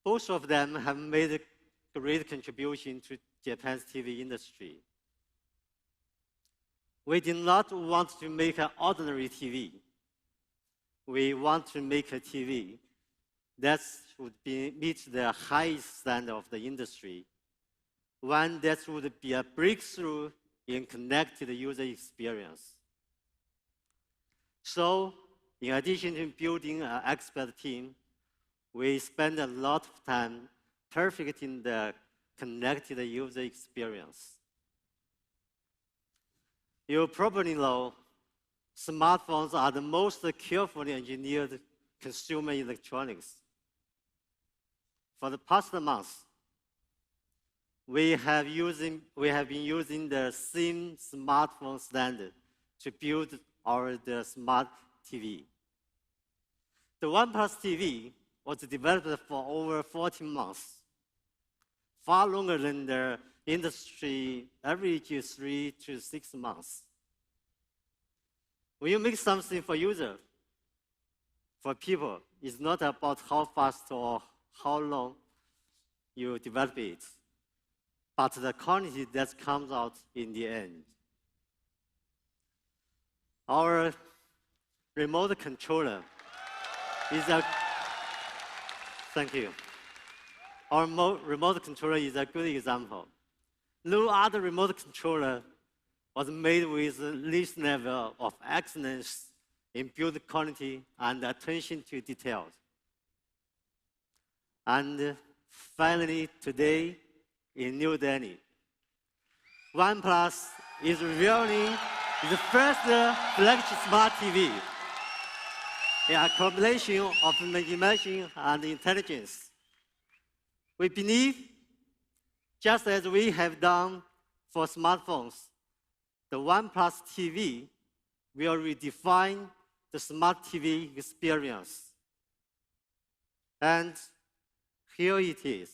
Both of them have made a great contribution to Japan's TV industry. We did not want to make an ordinary TV. We want to make a TV that would meet the highest standard of the industry, one that would be a breakthrough in connected user experience. So, in addition to building an expert team, we spend a lot of time perfecting the connected user experience. You probably know smartphones are the most carefully engineered consumer electronics. For the past months, we have been using the same smartphone standard to build the smart TV. The OnePlus TV was developed for over 14 months, far longer than the industry average 3 to 6 months. When you make something for users, for people, it's not about how fast or how long you develop it, but the quality that comes out in the end. Our remote controller is a thank you. Our remote controller is a good example. No other remote controller was made with this level of excellence in build quality and attention to details. And finally, today in New Delhi, OnePlus is revealing the first flagship smart TV, a combination of imagination and intelligence. We believe, just as we have done for smartphones, the OnePlus TV will redefine the smart TV experience. And here it is.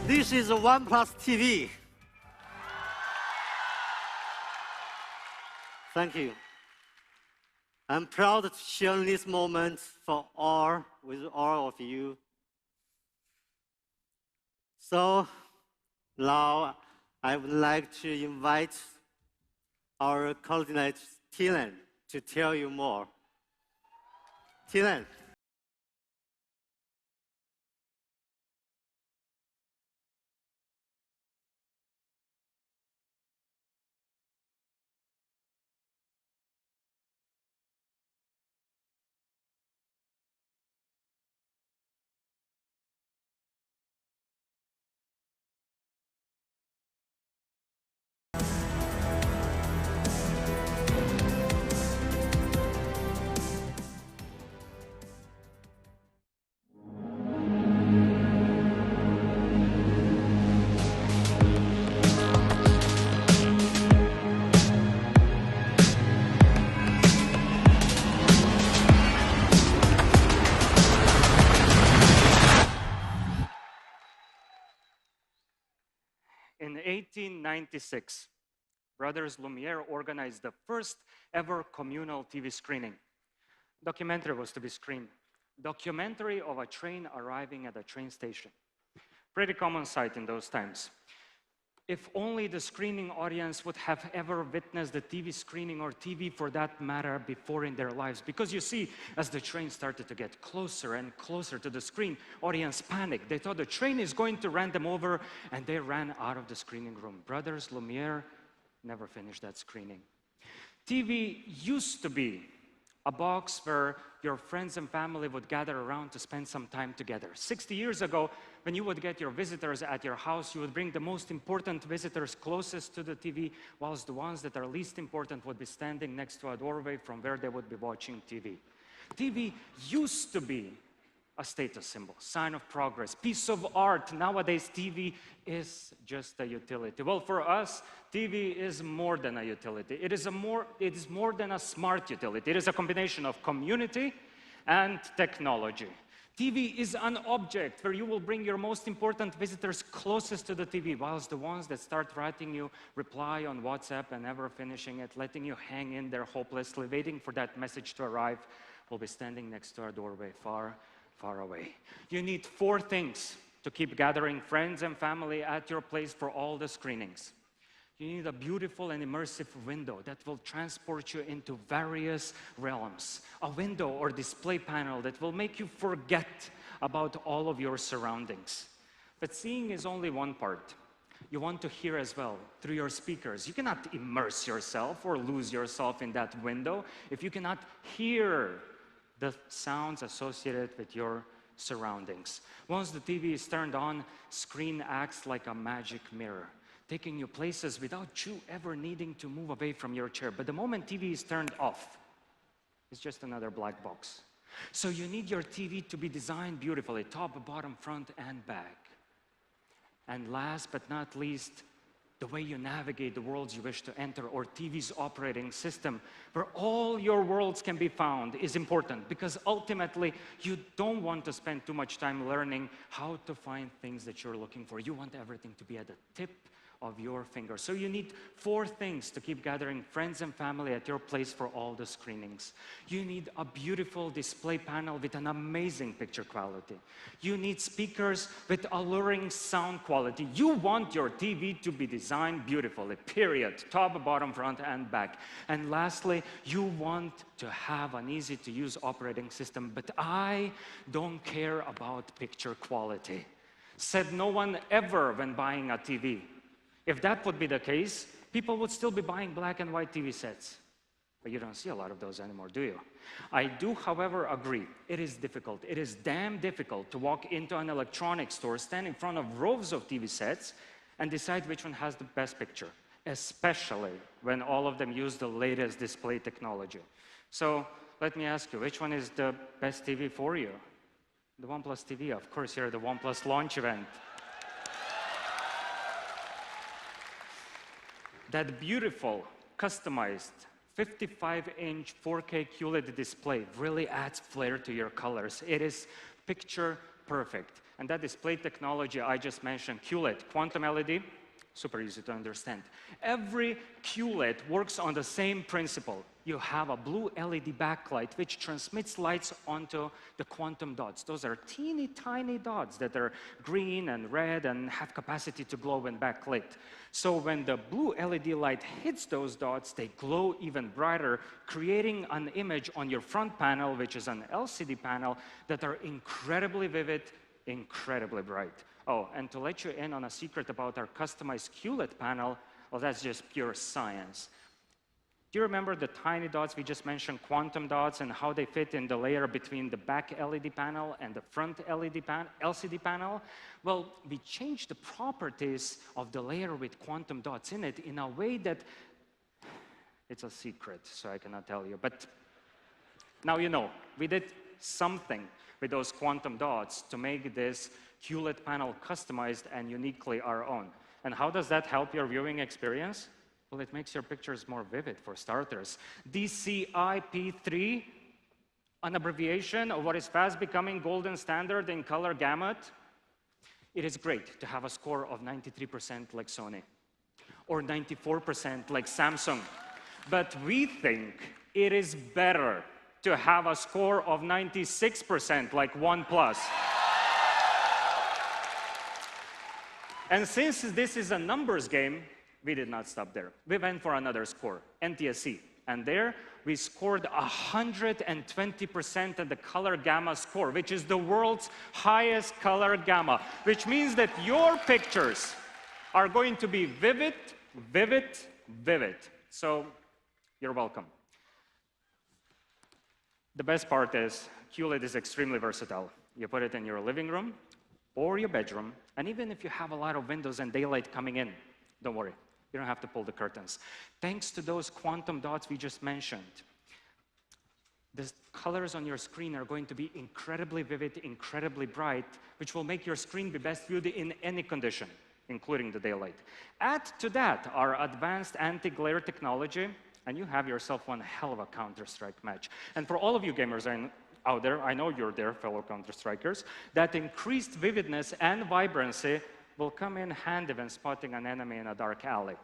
This is a OnePlus TV. Thank you. I'm proud to share this moment with all of you. So now I would like to invite our coordinator, Tilan, to tell you more. Tilan. In 1896, Brothers Lumiere organized the first ever communal TV screening. Documentary was to be screened. Documentary of a train arriving at a train station. Pretty common sight in those times. If only the screening audience would have ever witnessed the TV screening, or TV for that matter, before in their lives. Because you see, as the train started to get closer and closer to the screen, audience panicked. They thought the train is going to run them over, and they ran out of the screening room. Brothers Lumiere never finished that screening. TV used to be a box where your friends and family would gather around to spend some time together. 60 years ago, when you would get your visitors at your house, you would bring the most important visitors closest to the TV, whilst the ones that are least important would be standing next to a doorway from where they would be watching TV. TV used to be a status symbol, sign of progress, piece of art. Nowadays, TV is just a utility. Well, for us, TV is more than a utility. It is more than a smart utility. It is a combination of community and technology. TV is an object where you will bring your most important visitors closest to the TV, whilst the ones that start writing you reply on WhatsApp and never finishing it, letting you hang in there hopelessly, waiting for that message to arrive, will be standing next to our doorway, far away. You need 4 things to keep gathering friends and family at your place for all the screenings. You need a beautiful and immersive window that will transport you into various realms. A window or display panel that will make you forget about all of your surroundings. But seeing is only one part. You want to hear as well through your speakers. You cannot immerse yourself or lose yourself in that window if you cannot hear the sounds associated with your surroundings. Once the TV is turned on, screen acts like a magic mirror, taking you places without you ever needing to move away from your chair. But the moment TV is turned off, it's just another black box. So you need your TV to be designed beautifully, top, bottom, front, and back. And last but not least, the way you navigate the worlds you wish to enter, or TV's operating system, where all your worlds can be found, is important, because ultimately you don't want to spend too much time learning how to find things that you're looking for. You want everything to be at the tip of your finger. So you need 4 things to keep gathering friends and family at your place for all the screenings. You need a beautiful display panel with an amazing picture quality. You need speakers with alluring sound quality. You want your TV to be designed beautifully, period. Top, bottom, front, and back. And lastly, you want to have an easy-to-use operating system. But I don't care about picture quality. Said no one ever when buying a TV. If that would be the case, people would still be buying black and white TV sets. But you don't see a lot of those anymore, do you? I do, however, agree. It is difficult. It is damn difficult to walk into an electronics store, stand in front of rows of TV sets, and decide which one has the best picture, especially when all of them use the latest display technology. So let me ask you, which one is the best TV for you? The OnePlus TV, of course, here at the OnePlus launch event. That beautiful, customized, 55-inch 4K QLED display really adds flair to your colors. It is picture perfect. And that display technology I just mentioned, QLED, quantum LED, super easy to understand. Every QLED works on the same principle. You have a blue LED backlight which transmits lights onto the quantum dots. Those are teeny tiny dots that are green and red and have capacity to glow when backlit. So when the blue LED light hits those dots, they glow even brighter, creating an image on your front panel, which is an LCD panel, that are incredibly vivid, incredibly bright. Oh, and to let you in on a secret about our customized QLED panel, well, that's just pure science. Do you remember the tiny dots we just mentioned, quantum dots, and how they fit in the layer between the back LED panel and the front LCD panel? Well, we changed the properties of the layer with quantum dots in it in a way that, it's a secret, so I cannot tell you. But now you know, we did something with those quantum dots to make this QLED panel customized and uniquely our own. And how does that help your viewing experience? Well, it makes your pictures more vivid, for starters. DCI-P3, an abbreviation of what is fast becoming golden standard in color gamut. It is great to have a score of 93% like Sony. or 94% like Samsung. But we think it is better to have a score of 96% like OnePlus. And since this is a numbers game, we did not stop there. We went for another score, NTSC. And there, we scored 120% of the color gamma score, which is the world's highest color gamma, which means that your pictures are going to be vivid, vivid, vivid. So, you're welcome. The best part is, QLED is extremely versatile. You put it in your living room or your bedroom, and even if you have a lot of windows and daylight coming in, don't worry. You don't have to pull the curtains. Thanks to those quantum dots we just mentioned, the colors on your screen are going to be incredibly vivid, incredibly bright, which will make your screen be best viewed in any condition, including the daylight. Add to that our advanced anti-glare technology, and you have yourself one hell of a Counter-Strike match. And for all of you gamers out there, I know you're there, fellow Counter-Strikers, that increased vividness and vibrancy will come in handy when spotting an enemy in a dark alley.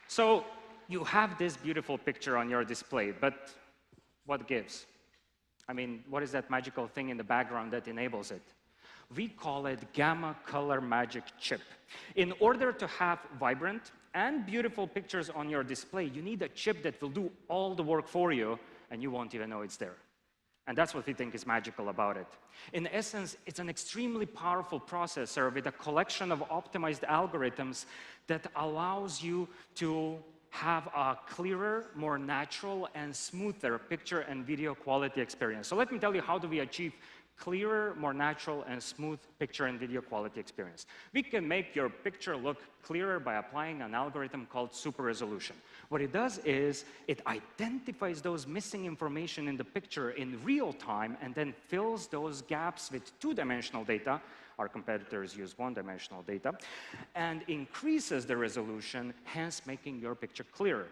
So you have this beautiful picture on your display, but what gives? I mean, what is that magical thing in the background that enables it? We call it Gamma Color Magic Chip. In order to have vibrant and beautiful pictures on your display, you need a chip that will do all the work for you, and you won't even know it's there. And that's what we think is magical about it. In essence, it's an extremely powerful processor with a collection of optimized algorithms that allows you to have a clearer, more natural, and smoother picture and video quality experience. So let me tell you, how do we achieve clearer, more natural, and smooth picture and video quality experience? We can make your picture look clearer by applying an algorithm called super resolution. What it does is it identifies those missing information in the picture in real time and then fills those gaps with two-dimensional data. Our competitors use one-dimensional data, and increases the resolution, hence making your picture clearer.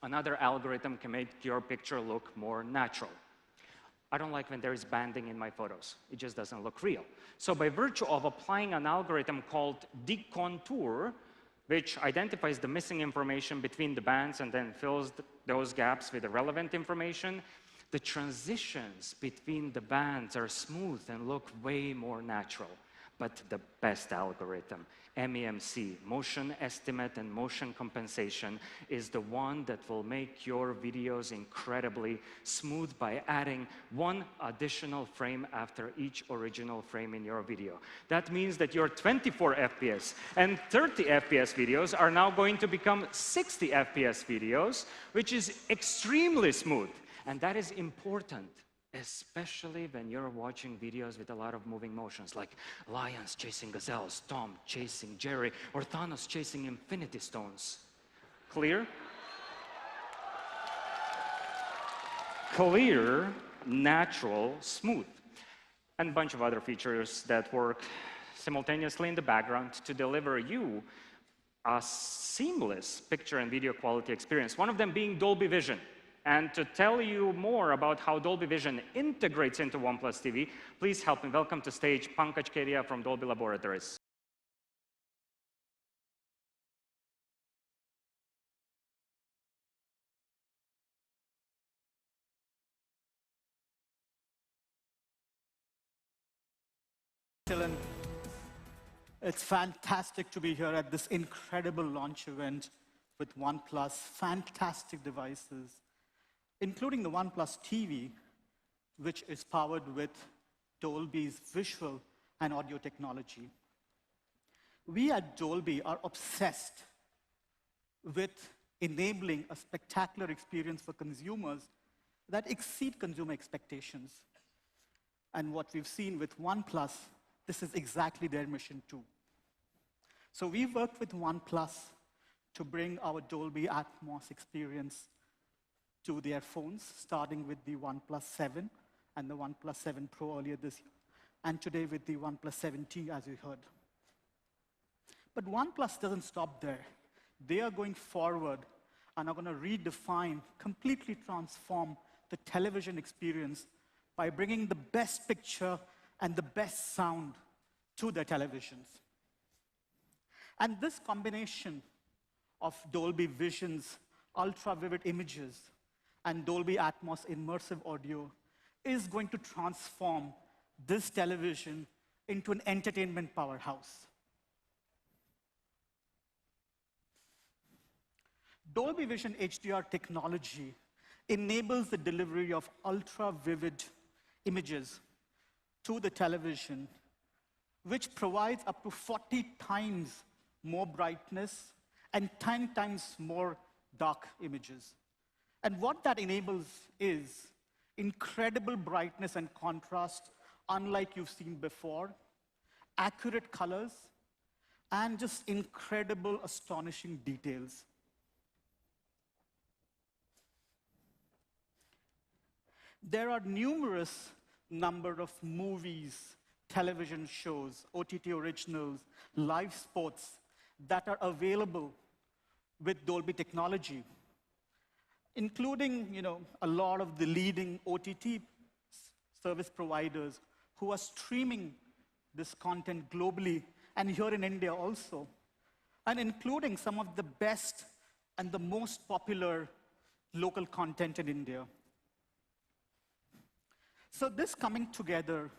Another algorithm can make your picture look more natural. I don't like when there is banding in my photos. It just doesn't look real. So by virtue of applying an algorithm called decontour, which identifies the missing information between the bands and then fills those gaps with the relevant information, the transitions between the bands are smooth and look way more natural. But the best algorithm, MEMC, motion estimate and motion compensation, is the one that will make your videos incredibly smooth by adding one additional frame after each original frame in your video. That means that your 24 FPS and 30 FPS videos are now going to become 60 FPS videos, which is extremely smooth. And that is important, especially when you're watching videos with a lot of moving motions, like lions chasing gazelles, Tom chasing Jerry, or Thanos chasing Infinity Stones. Clear? Clear, natural, smooth. And a bunch of other features that work simultaneously in the background to deliver you a seamless picture and video quality experience, one of them being Dolby Vision. And to tell you more about how Dolby Vision integrates into OnePlus TV, please help me welcome to stage Pankaj Kedia from Dolby Laboratories. It's fantastic to be here at this incredible launch event with OnePlus, fantastic devices, including the OnePlus TV, which is powered with Dolby's visual and audio technology. We at Dolby are obsessed with enabling a spectacular experience for consumers that exceed consumer expectations. And what we've seen with OnePlus, this is exactly their mission too. So we worked with OnePlus to bring our Dolby Atmos experience to their phones, starting with the OnePlus 7 and the OnePlus 7 Pro earlier this year, and today with the OnePlus 7T, as you heard. But OnePlus doesn't stop there. They are going forward and are going to redefine, completely transform the television experience by bringing the best picture and the best sound to their televisions. And this combination of Dolby Vision's ultra-vivid images and Dolby Atmos immersive audio is going to transform this television into an entertainment powerhouse. Dolby Vision HDR technology enables the delivery of ultra-vivid images to the television, which provides up to 40 times more brightness and 10 times more dark images. And what that enables is incredible brightness and contrast, unlike you've seen before, accurate colors, and just incredible, astonishing details. There are numerous number of movies, television shows, OTT originals, live sports that are available with Dolby technology, including a lot of the leading OTT service providers who are streaming this content globally and here in India also, and including some of the best and the most popular local content in India. So this coming together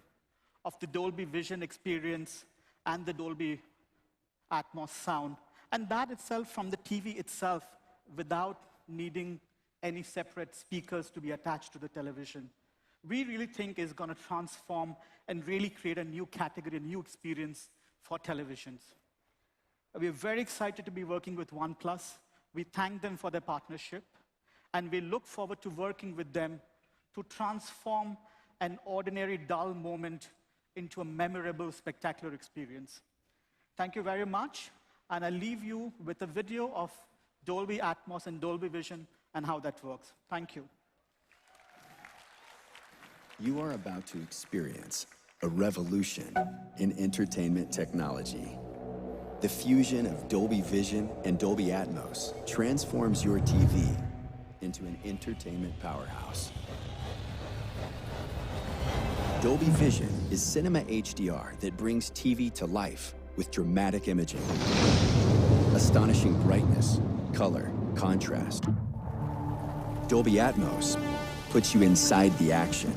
of the Dolby Vision experience and the Dolby Atmos sound, and that itself from the TV itself without needing any separate speakers to be attached to the television, we really think is going to transform and really create a new category, a new experience for televisions. We're very excited to be working with OnePlus. We thank them for their partnership, and we look forward to working with them to transform an ordinary dull moment into a memorable, spectacular experience. Thank you very much, and I'll leave you with a video of Dolby Atmos and Dolby Vision and how that works. Thank you. You are about to experience a revolution in entertainment technology. The fusion of Dolby Vision and Dolby Atmos transforms your TV into an entertainment powerhouse. Dolby Vision is cinema HDR that brings TV to life with dramatic imaging, astonishing brightness, color, contrast. Dolby Atmos puts you inside the action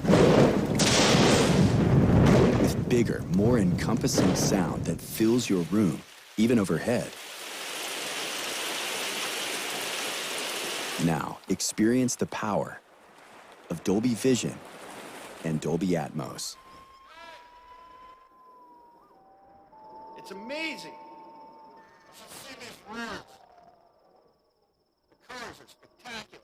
with bigger, more encompassing sound that fills your room, even overhead. Now, experience the power of Dolby Vision and Dolby Atmos. It's amazing. See these words. The colors are spectacular.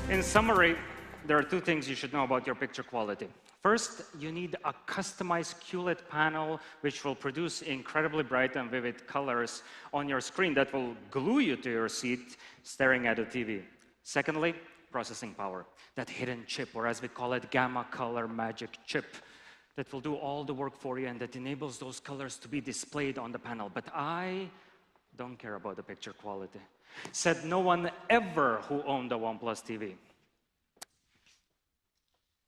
In summary, there are two things you should know about your picture quality. First, you need a customized QLED panel which will produce incredibly bright and vivid colors on your screen that will glue you to your seat staring at a TV. Secondly, processing power, that hidden chip, or as we call it, gamma color magic chip, that will do all the work for you and that enables those colors to be displayed on the panel. But I don't care about the picture quality. Said no one ever who owned a OnePlus TV.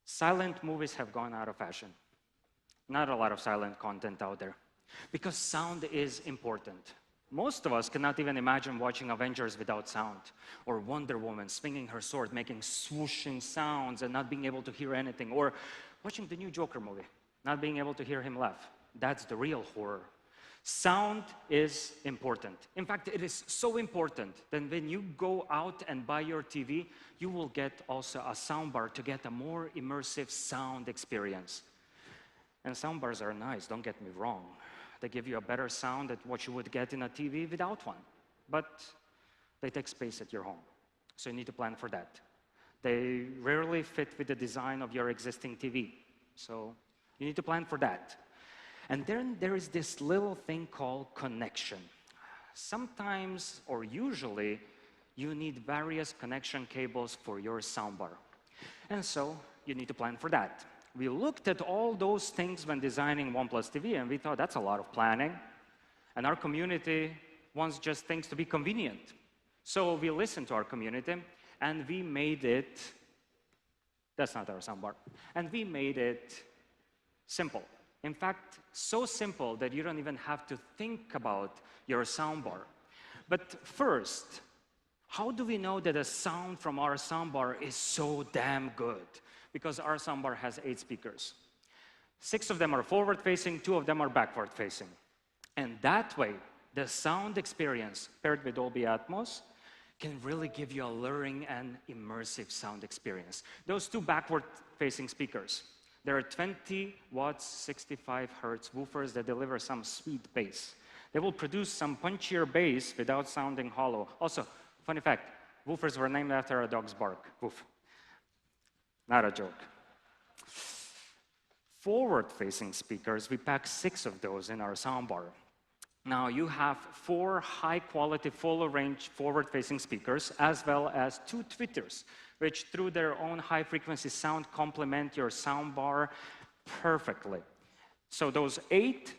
Silent movies have gone out of fashion. Not a lot of silent content out there. Because sound is important. Most of us cannot even imagine watching Avengers without sound. Or Wonder Woman swinging her sword, making swooshing sounds and not being able to hear anything. Or watching the new Joker movie, not being able to hear him laugh. That's the real horror. Sound is important. In fact, it is so important that when you go out and buy your TV, you will get also a soundbar to get a more immersive sound experience. And soundbars are nice, don't get me wrong. They give you a better sound than what you would get in a TV without one. But they take space at your home. So you need to plan for that. They rarely fit with the design of your existing TV. So you need to plan for that. And then there is this little thing called connection. Sometimes, or usually, you need various connection cables for your soundbar. And so you need to plan for that. We looked at all those things when designing OnePlus TV, and we thought that's a lot of planning. And our community wants just things to be convenient. So we listened to our community, and we made it, that's not our soundbar, and we made it simple. In fact, so simple that you don't even have to think about your soundbar. But first, how do we know that the sound from our soundbar is so damn good? Because our soundbar has 8 speakers. 6 of them are forward-facing, 2 of them are backward-facing. And that way, the sound experience paired with Dolby Atmos can really give you a alluring and immersive sound experience. Those 2 backward-facing speakers, there are 20 watts, 65 hertz woofers that deliver some sweet bass. They will produce some punchier bass without sounding hollow. Also, funny fact, woofers were named after a dog's bark. Woof. Not a joke. Forward-facing speakers, we pack 6 of those in our soundbar. Now, you have 4 high-quality, full-range forward-facing speakers, as well as 2 tweeters, which through their own high-frequency sound complement your soundbar perfectly. So those 8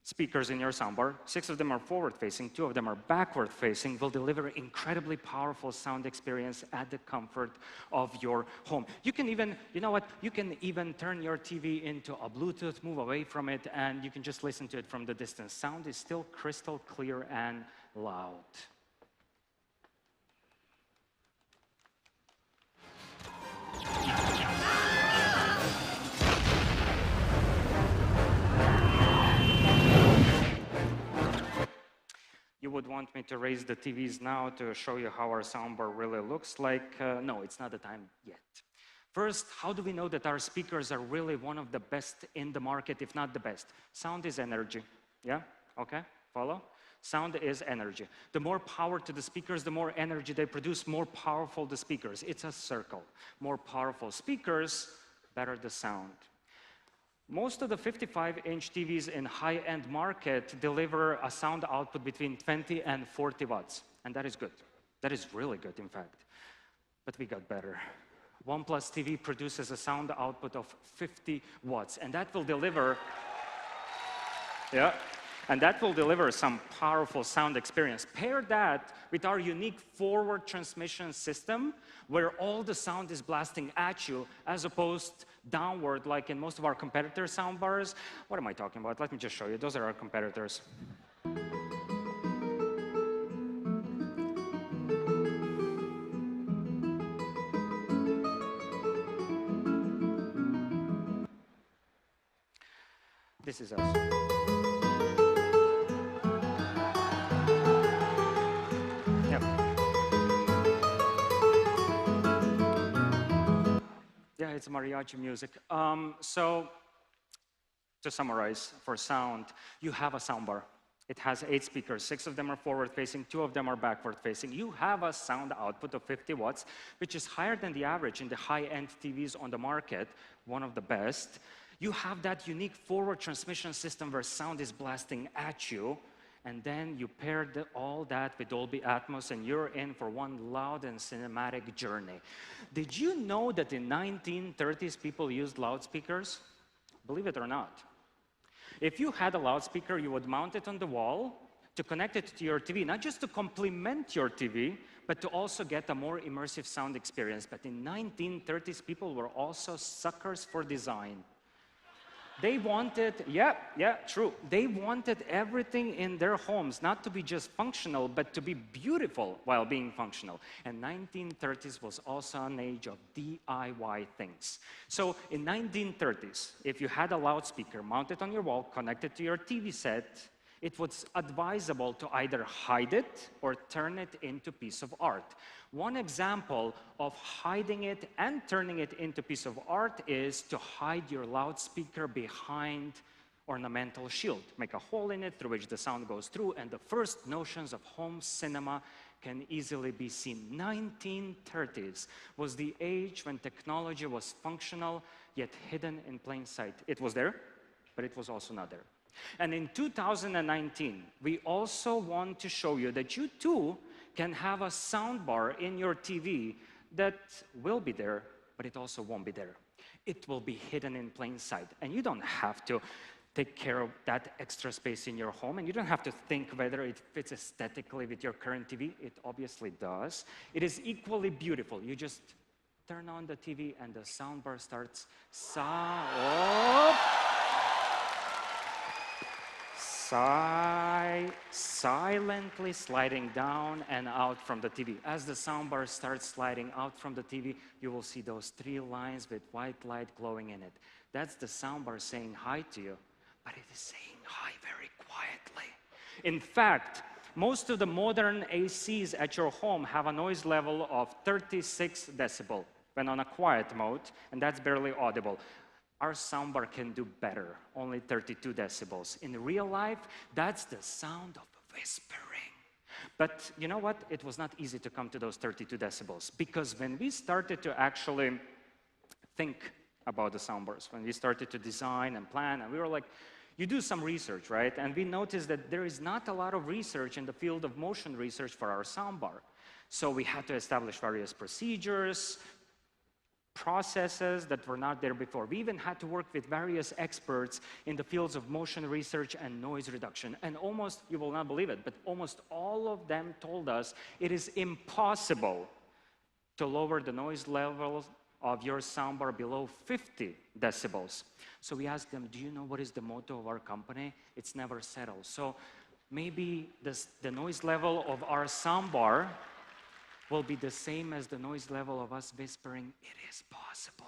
speakers in your soundbar, 6 of them are forward-facing, 2 of them are backward-facing, will deliver incredibly powerful sound experience at the comfort of your home. You can even, you know what, you can even turn your TV into a Bluetooth, move away from it, and you can just listen to it from the distance. Sound is still crystal clear and loud. You would want me to raise the TVs now to show you how our soundbar really looks like. No, it's not the time yet. First, how do we know that our speakers are really one of the best in the market, if not the best? Sound is energy. Yeah? Okay? Follow? Sound is energy. The more power to the speakers, the more energy they produce, more powerful the speakers. It's a circle. More powerful speakers, better the sound. Most of the 55-inch TVs in high-end market deliver a sound output between 20 and 40 watts. And that is good. That is really good, in fact. But we got better. OnePlus TV produces a sound output of 50 watts. And that will deliver... And that will deliver some powerful sound experience. Pair that with our unique forward transmission system, where all the sound is blasting at you, as opposed downward, like in most of our competitor soundbars. What am I talking about? Let me just show you. Those are our competitors. This is us. Yeah, it's mariachi music. So, to summarize, for sound, you have a soundbar. It has 8 speakers. 6 of them are forward-facing, 2 of them are backward-facing. You have a sound output of 50 watts, which is higher than the average in the high-end TVs on the market, one of the best. You have that unique forward transmission system where sound is blasting at you, and then you pair all that with Dolby Atmos, and you're in for one loud and cinematic journey. Did you know that in 1930s people used loudspeakers? Believe it or not. If you had a loudspeaker, you would mount it on the wall to connect it to your TV, not just to complement your TV, but to also get a more immersive sound experience. But in 1930s, people were also suckers for design. They wanted, true. They wanted everything in their homes not to be just functional, but to be beautiful while being functional. And 1930s was also an age of DIY things. So in 1930s, if you had a loudspeaker mounted on your wall, connected to your TV set, it was advisable to either hide it or turn it into a piece of art. One example of hiding it and turning it into a piece of art is to hide your loudspeaker behind ornamental shield. Make a hole in it through which the sound goes through, and the first notions of home cinema can easily be seen. 1930s was the age when technology was functional, yet hidden in plain sight. It was there, but it was also not there. And in 2019, we also want to show you that you too can have a soundbar in your TV that will be there, but it also won't be there. It will be hidden in plain sight, and you don't have to take care of that extra space in your home, and you don't have to think whether it fits aesthetically with your current TV. It obviously does. It is equally beautiful. You just turn on the TV and the soundbar starts silently sliding down and out from the TV. As the soundbar starts sliding out from the TV, you will see those 3 lines with white light glowing in it. That's the soundbar saying hi to you, but it is saying hi very quietly. In fact, most of the modern ACs at your home have a noise level of 36 decibel when on a quiet mode, and that's barely audible. Our soundbar can do better, only 32 decibels. In real life, that's the sound of whispering. But you know what? It was not easy to come to those 32 decibels, because when we started to actually think about the soundbars, when we started to design and plan, and we were like, you do some research, right? And we noticed that there is not a lot of research in the field of motion research for our soundbar. So we had to establish various procedures, processes that were not there before. We even had to work with various experts in the fields of motion research and noise reduction. And almost, you will not believe it, but almost all of them told us it is impossible to lower the noise levels of your soundbar below 50 decibels. So we asked them, do you know what is the motto of our company? It's never settle. So maybe the noise level of our soundbar will be the same as the noise level of us whispering. It is possible.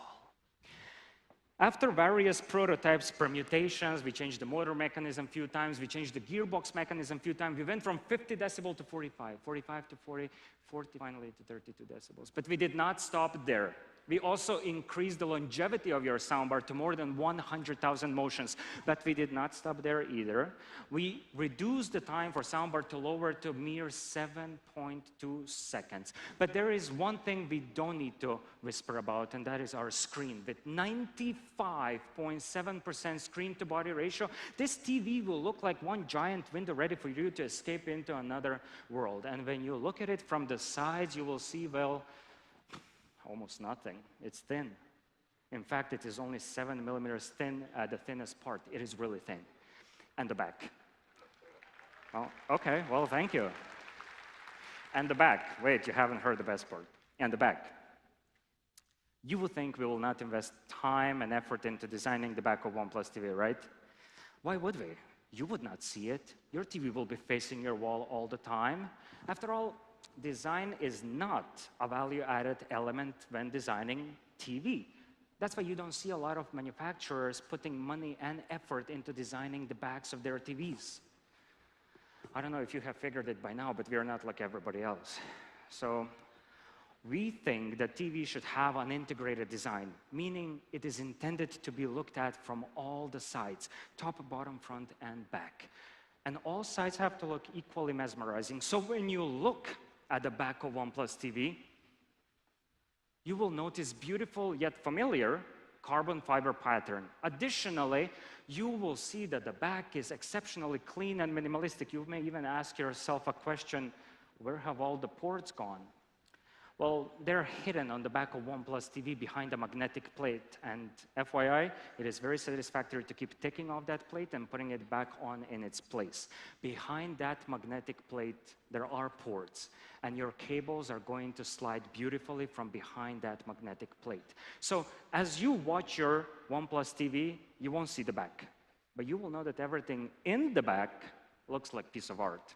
After various prototypes, permutations, we changed the motor mechanism a few times, we changed the gearbox mechanism a few times. We went from 50 decibel to 45, 45 to 40, 40 finally to 32 decibels. But we did not stop there. We also increased the longevity of your soundbar to more than 100,000 motions, but we did not stop there either. We reduced the time for soundbar to lower to a mere 7.2 seconds. But there is one thing we don't need to whisper about, and that is our screen. With 95.7% screen-to-body ratio, this TV will look like one giant window ready for you to escape into another world. And when you look at it from the sides, you will see, well, almost nothing. It's thin. In fact, it is only 7 millimeters thin at the thinnest part. It is really thin. And the back. Oh, okay, well, thank you. And the back. Wait, you haven't heard the best part. And the back. You would think we will not invest time and effort into designing the back of OnePlus TV, right? Why would we? You would not see it. Your TV will be facing your wall all the time. After all, design is not a value-added element when designing TV. That's why you don't see a lot of manufacturers putting money and effort into designing the backs of their TVs. I don't know if you have figured it by now, but we are not like everybody else. So we think that TV should have an integrated design, meaning it is intended to be looked at from all the sides, top, bottom, front, and back. And all sides have to look equally mesmerizing. So when you look at the back of OnePlus TV, you will notice beautiful yet familiar carbon fiber pattern. Additionally, you will see that the back is exceptionally clean and minimalistic. You may even ask yourself a question, where have all the ports gone? Well, they're hidden on the back of OnePlus TV behind a magnetic plate. And FYI, it is very satisfactory to keep taking off that plate and putting it back on in its place. Behind that magnetic plate, there are ports. And your cables are going to slide beautifully from behind that magnetic plate. So as you watch your OnePlus TV, you won't see the back. But you will know that everything in the back looks like a piece of art.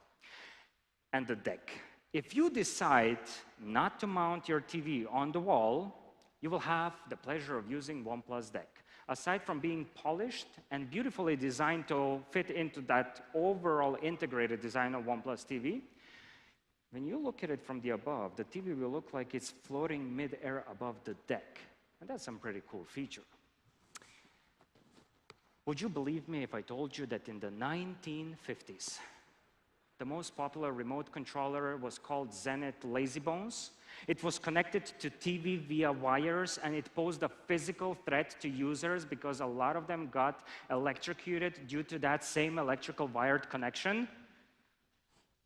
And the deck. If you decide not to mount your TV on the wall, you will have the pleasure of using OnePlus deck. Aside from being polished and beautifully designed to fit into that overall integrated design of OnePlus TV, when you look at it from the above, the TV will look like it's floating mid-air above the deck. And that's some pretty cool feature. Would you believe me if I told you that in the 1950s, the most popular remote controller was called Zenith Lazybones, It was connected to TV via wires, and it posed a physical threat to users because a lot of them got electrocuted due to that same electrical wired connection.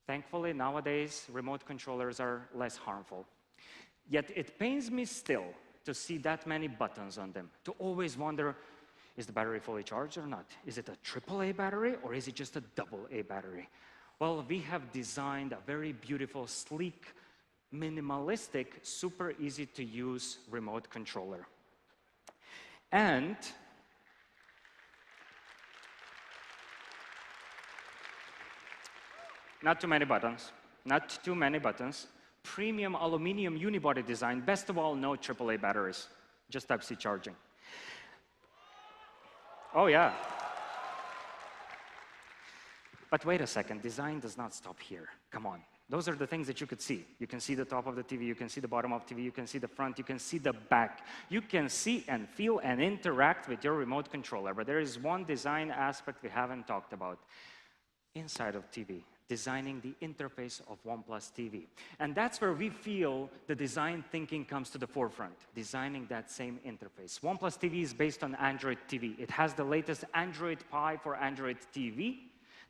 Thankfully, nowadays, remote controllers are less harmful. Yet it pains me still to see that many buttons on them, to always wonder, is the battery fully charged or not? Is it a AAA battery or is it just a AA battery? Well, we have designed a very beautiful, sleek, minimalistic, super easy to use remote controller. And not too many buttons, not too many buttons. Premium aluminum unibody design. Best of all, no AAA batteries, just Type-C charging. Oh yeah. But wait a second, design does not stop here. Come on. Those are the things that you could see. You can see the top of the TV, you can see the bottom of the TV, you can see the front, you can see the back. You can see and feel and interact with your remote controller. But there is one design aspect we haven't talked about. Inside of TV. Designing the interface of OnePlus TV. And that's where we feel the design thinking comes to the forefront, designing that same interface. OnePlus TV is based on Android TV. It has the latest Android Pie for Android TV.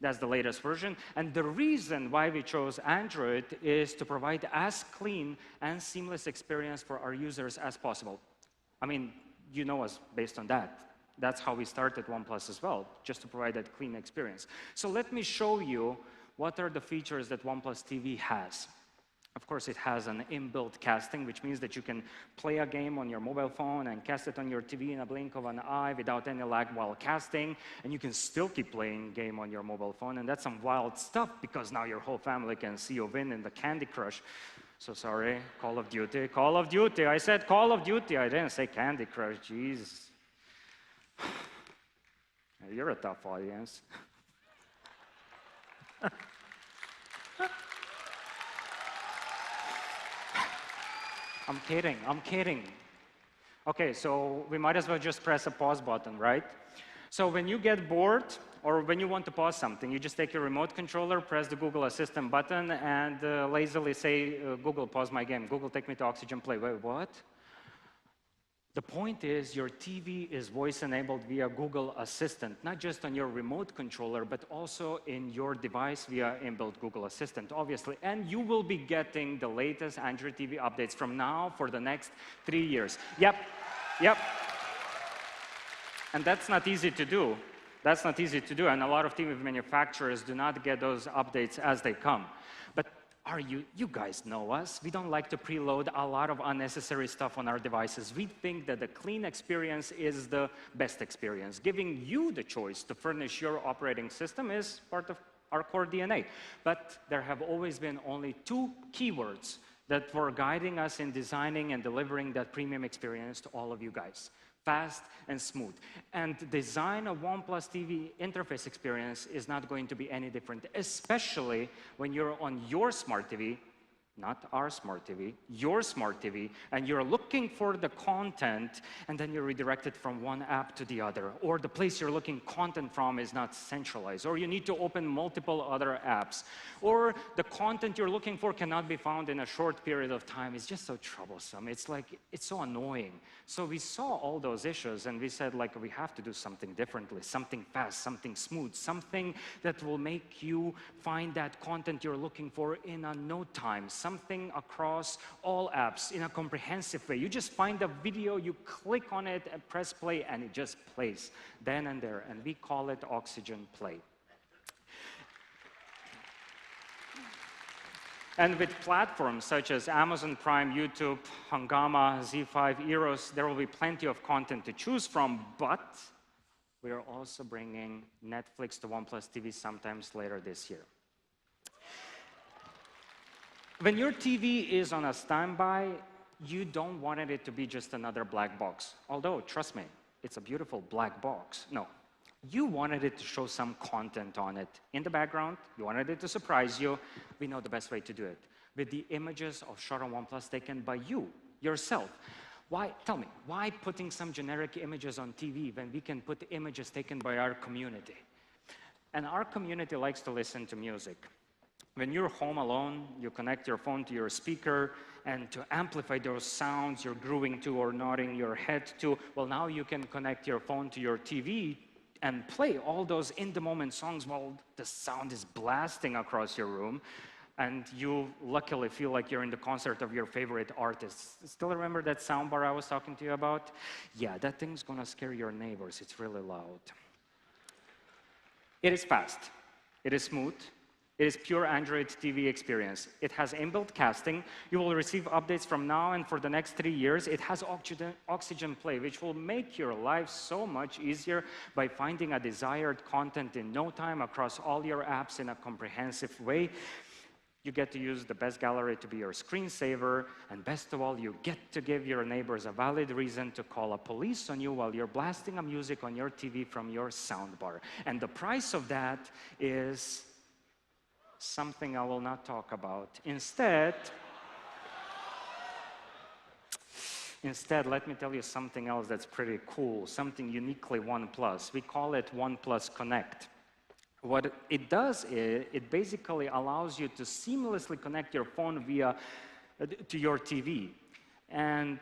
That's the latest version. And the reason why we chose Android is to provide as clean and seamless experience for our users as possible. I mean, you know us based on that. That's how we started OnePlus as well, just to provide that clean experience. So let me show you what are the features that OnePlus TV has. Of course, it has an inbuilt casting, which means that you can play a game on your mobile phone and cast it on your TV in a blink of an eye without any lag while casting, and you can still keep playing game on your mobile phone, and that's some wild stuff because now your whole family can see you win in the Candy Crush. So sorry, Call of Duty, Call of Duty. I said Call of Duty, I didn't say Candy Crush, jeez. You're a tough audience. I'm kidding. Okay, so we might as well just press a pause button, right? So when you get bored, or when you want to pause something, you just take your remote controller, press the Google Assistant button, and lazily say, Google, pause my game. Google, take me to Oxygen Play. Wait, what? The point is, your TV is voice-enabled via Google Assistant, not just on your remote controller, but also in your device via inbuilt Google Assistant, obviously. And you will be getting the latest Android TV updates from now for the next 3 years. Yep. And that's not easy to do. That's not easy to do, and a lot of TV manufacturers do not get those updates as they come. But you guys know us. We don't like to preload a lot of unnecessary stuff on our devices. We think that the clean experience is the best experience. Giving you the choice to furnish your operating system is part of our core DNA. But there have always been only 2 keywords that were guiding us in designing and delivering that premium experience to all of you guys. Fast and smooth. And design a OnePlus TV interface experience is not going to be any different, especially when you're on your smart TV, not our smart TV, your smart TV, and you're looking for the content, and then you're redirected from one app to the other, or the place you're looking content from is not centralized, or you need to open multiple other apps, or the content you're looking for cannot be found in a short period of time. It's just so troublesome. It's like, it's so annoying. So we saw all those issues, and we said, like, we have to do something differently, something fast, something smooth, something that will make you find that content you're looking for in a no time, something across all apps in a comprehensive way. You just find a video, you click on it, and press play, and it just plays then and there, and we call it Oxygen Play. And with platforms such as Amazon Prime, YouTube, Hungama, Z5, Eros, there will be plenty of content to choose from, but we are also bringing Netflix to OnePlus TV sometimes later this year. When your TV is on a standby, you don't want it to be just another black box. Although, trust me, it's a beautiful black box. No. You wanted it to show some content on it. In the background, you wanted it to surprise you. We know the best way to do it. With the images of shot on OnePlus taken by you, yourself. Why, tell me, why putting some generic images on TV when we can put images taken by our community? And our community likes to listen to music. When you're home alone, you connect your phone to your speaker, and to amplify those sounds you're grooving to or nodding your head to, well, now you can connect your phone to your TV and play all those in-the-moment songs while the sound is blasting across your room, and you luckily feel like you're in the concert of your favorite artist. Still remember that soundbar I was talking to you about? Yeah, that thing's gonna scare your neighbors. It's really loud. It is fast. It is smooth. It is pure Android TV experience. It has inbuilt casting. You will receive updates from now and for the next 3 years. It has Oxygen Play, which will make your life so much easier by finding a desired content in no time across all your apps in a comprehensive way. You get to use the best gallery to be your screensaver, and best of all, you get to give your neighbors a valid reason to call a police on you while you're blasting a music on your TV from your soundbar. And the price of that is something I will not talk about. Instead, let me tell you something else that's pretty cool, something uniquely OnePlus. We call it OnePlus Connect. What it does is, it basically allows you to seamlessly connect your phone to your TV. And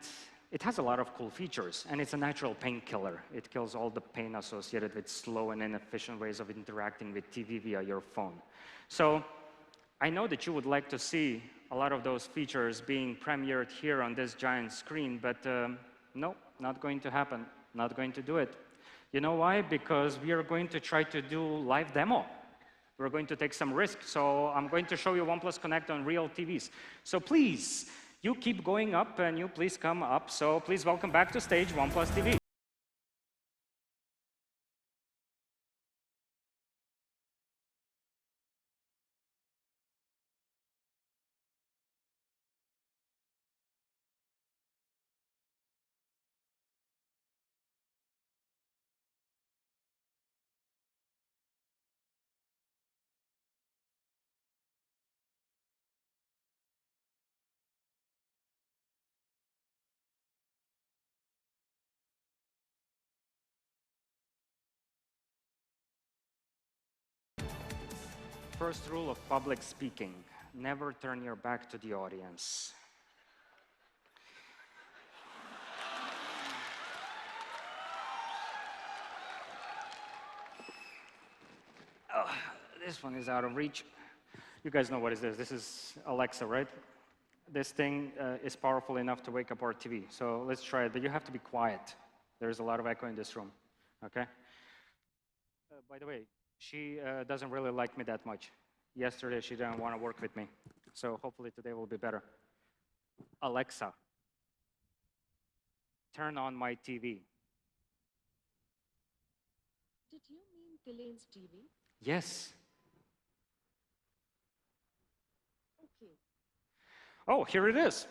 it has a lot of cool features, and it's a natural painkiller. It kills all the pain associated with slow and inefficient ways of interacting with TV via your phone. So I know that you would like to see a lot of those features being premiered here on this giant screen, but no, not going to happen. Not going to do it. You know why? Because we are going to try to do live demo. We're going to take some risk. So I'm going to show you OnePlus Connect on real TVs. So please, you keep going up, and you please come up. So please welcome back to stage OnePlus TV. First rule of public speaking, never turn your back to the audience. Oh, this one is out of reach. You guys know what is this. This is Alexa, right? This thing is powerful enough to wake up our TV. So let's try it, but you have to be quiet. There's a lot of echo in this room, okay? By the way, she doesn't really like me that much. Yesterday, she didn't want to work with me. So hopefully today will be better. Alexa, turn on my TV. Did you mean Ghislaine's TV? Yes. Okay. Oh, here it is.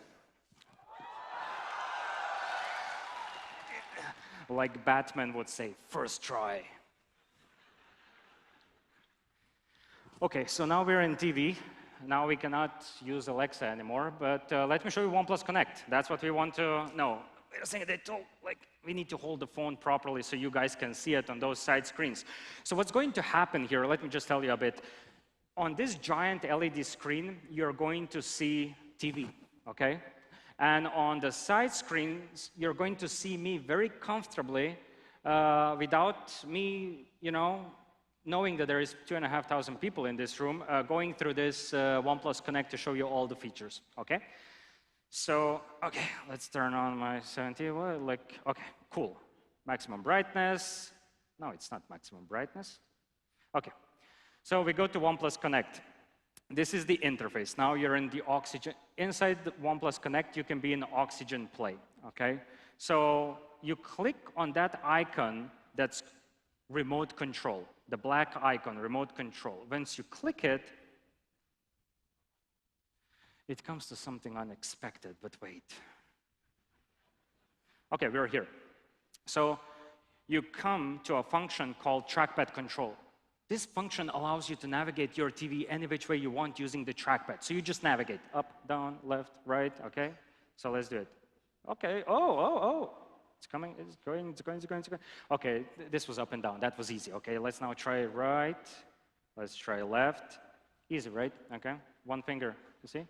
Like Batman would say, first try. Okay, so now we're in TV. Now we cannot use Alexa anymore, but let me show you OnePlus Connect. That's what we want to know. Wait a second, they told, we need to hold the phone properly so you guys can see it on those side screens. So what's going to happen here, let me just tell you a bit. On this giant LED screen, you're going to see TV, okay? And on the side screens, you're going to see me very comfortably without me, knowing that there is 2,500 people in this room, going through this OnePlus Connect to show you all the features, okay? So, okay, let's turn on my 70, okay, cool. Maximum brightness. No, it's not maximum brightness. Okay, so we go to OnePlus Connect. This is the interface. Now you're in the Oxygen. Inside the OnePlus Connect, you can be in Oxygen Play, okay? So you click on that icon that's remote control, the black icon, remote control. Once you click it, it comes to something unexpected, but wait. Okay, we're here. So you come to a function called trackpad control. This function allows you to navigate your TV any which way you want using the trackpad. So you just navigate up, down, left, right, okay? So let's do it. Okay, oh. It's coming, it's going. Okay, this was up and down. That was easy. Okay, let's now try right. Let's try left. Easy, right? Okay, one finger, you see?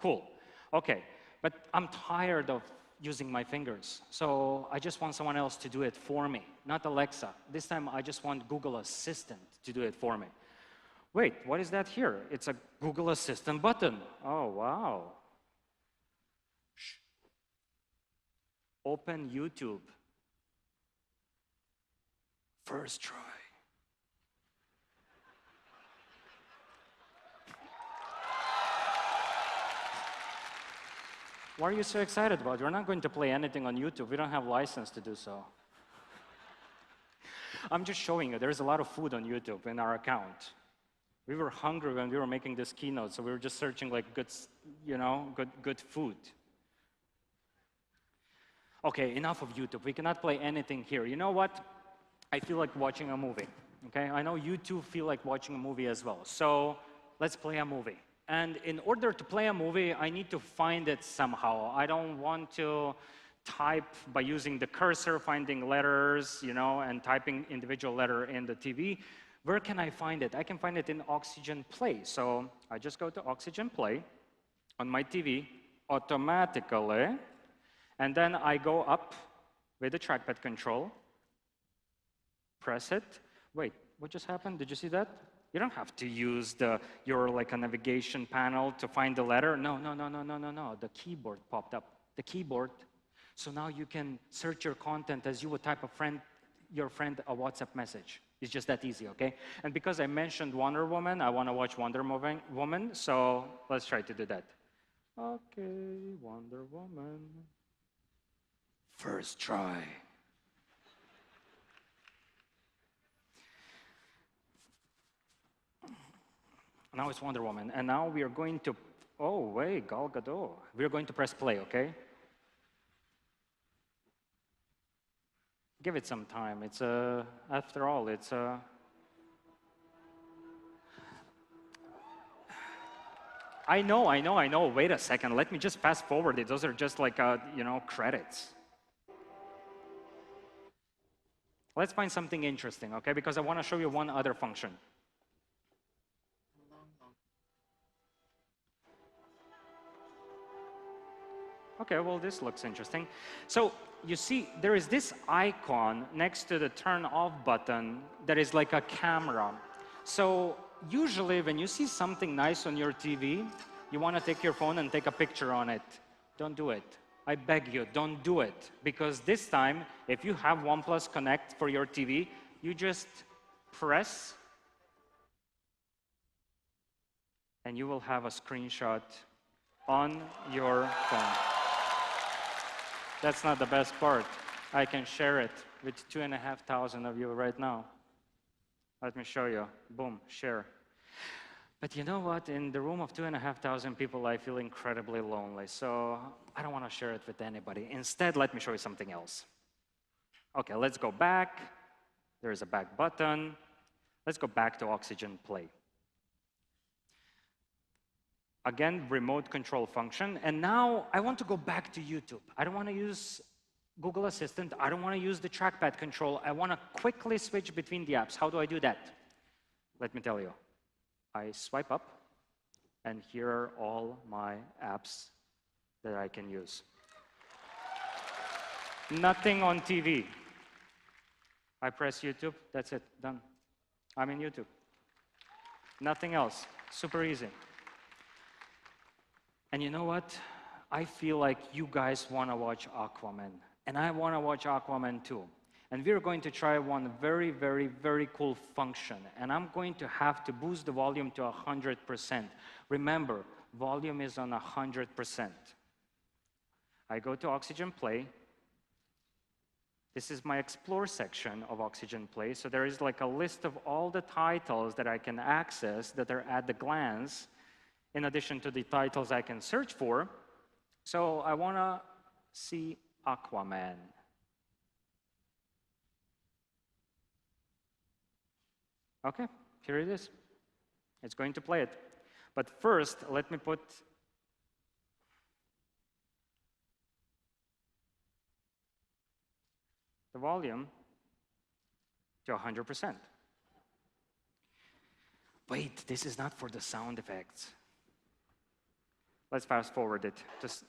Cool. Okay, but I'm tired of using my fingers. So I just want someone else to do it for me, not Alexa. This time I just want Google Assistant to do it for me. Wait, what is that here? It's a Google Assistant button. Oh, wow. Shh. Open YouTube. First try. What are you so excited about? We're not going to play anything on YouTube. We don't have license to do so. I'm just showing you, there's a lot of food on YouTube in our account. We were hungry when we were making this keynote, so we were just searching like good, good food. Okay, enough of YouTube. We cannot play anything here. You know what? I feel like watching a movie, okay? I know you two feel like watching a movie as well. So let's play a movie. And in order to play a movie, I need to find it somehow. I don't want to type by using the cursor, finding letters, and typing individual letter in the TV. Where can I find it? I can find it in Oxygen Play. So I just go to Oxygen Play on my TV automatically, and then I go up with the trackpad control, press it. Wait, what just happened? Did you see that? You don't have to use your navigation panel to find the letter. No. The keyboard popped up. The keyboard. So now you can search your content as you would type your friend a WhatsApp message. It's just that easy, okay? And because I mentioned Wonder Woman, I want to watch Wonder Woman, so let's try to do that. Okay, Wonder Woman. First try. Now it's Wonder Woman, and now we are going to, oh wait, Gal Gadot. We are going to press play, okay? Give it some time. It's after all, it's I know. Wait a second. Let me just fast forward it. Those are just like, credits. Let's find something interesting, okay? Because I want to show you one other function. Okay, well, this looks interesting. So you see, there is this icon next to the turn off button that is like a camera. So usually when you see something nice on your TV, you want to take your phone and take a picture on it. Don't do it. I beg you, don't do it. Because this time, if you have OnePlus Connect for your TV, you just press and you will have a screenshot on your phone. That's not the best part. I can share it with 2,500 of you right now. Let me show you. Boom, share. But you know what? In the room of 2,500 people, I feel incredibly lonely. So I don't want to share it with anybody. Instead, let me show you something else. Okay, let's go back. There is a back button. Let's go back to Oxygen Play. Again, remote control function. And now I want to go back to YouTube. I don't want to use Google Assistant. I don't want to use the trackpad control. I want to quickly switch between the apps. How do I do that? Let me tell you. I swipe up, and here are all my apps that I can use. Nothing on TV. I press YouTube. That's it. Done. I'm in YouTube. Nothing else. Super easy. And you know what? I feel like you guys want to watch Aquaman. And I want to watch Aquaman too. And we're going to try one very, very, very cool function. And I'm going to have to boost the volume to 100%. Remember, volume is on 100%. I go to Oxygen Play. This is my Explore section of Oxygen Play. So there is like a list of all the titles that I can access that are at the glance, in addition to the titles I can search for. So I want to see Aquaman. Okay, here it is. It's going to play it. But first, let me put the volume to 100%. Wait, this is not for the sound effects. Let's fast forward it. Just.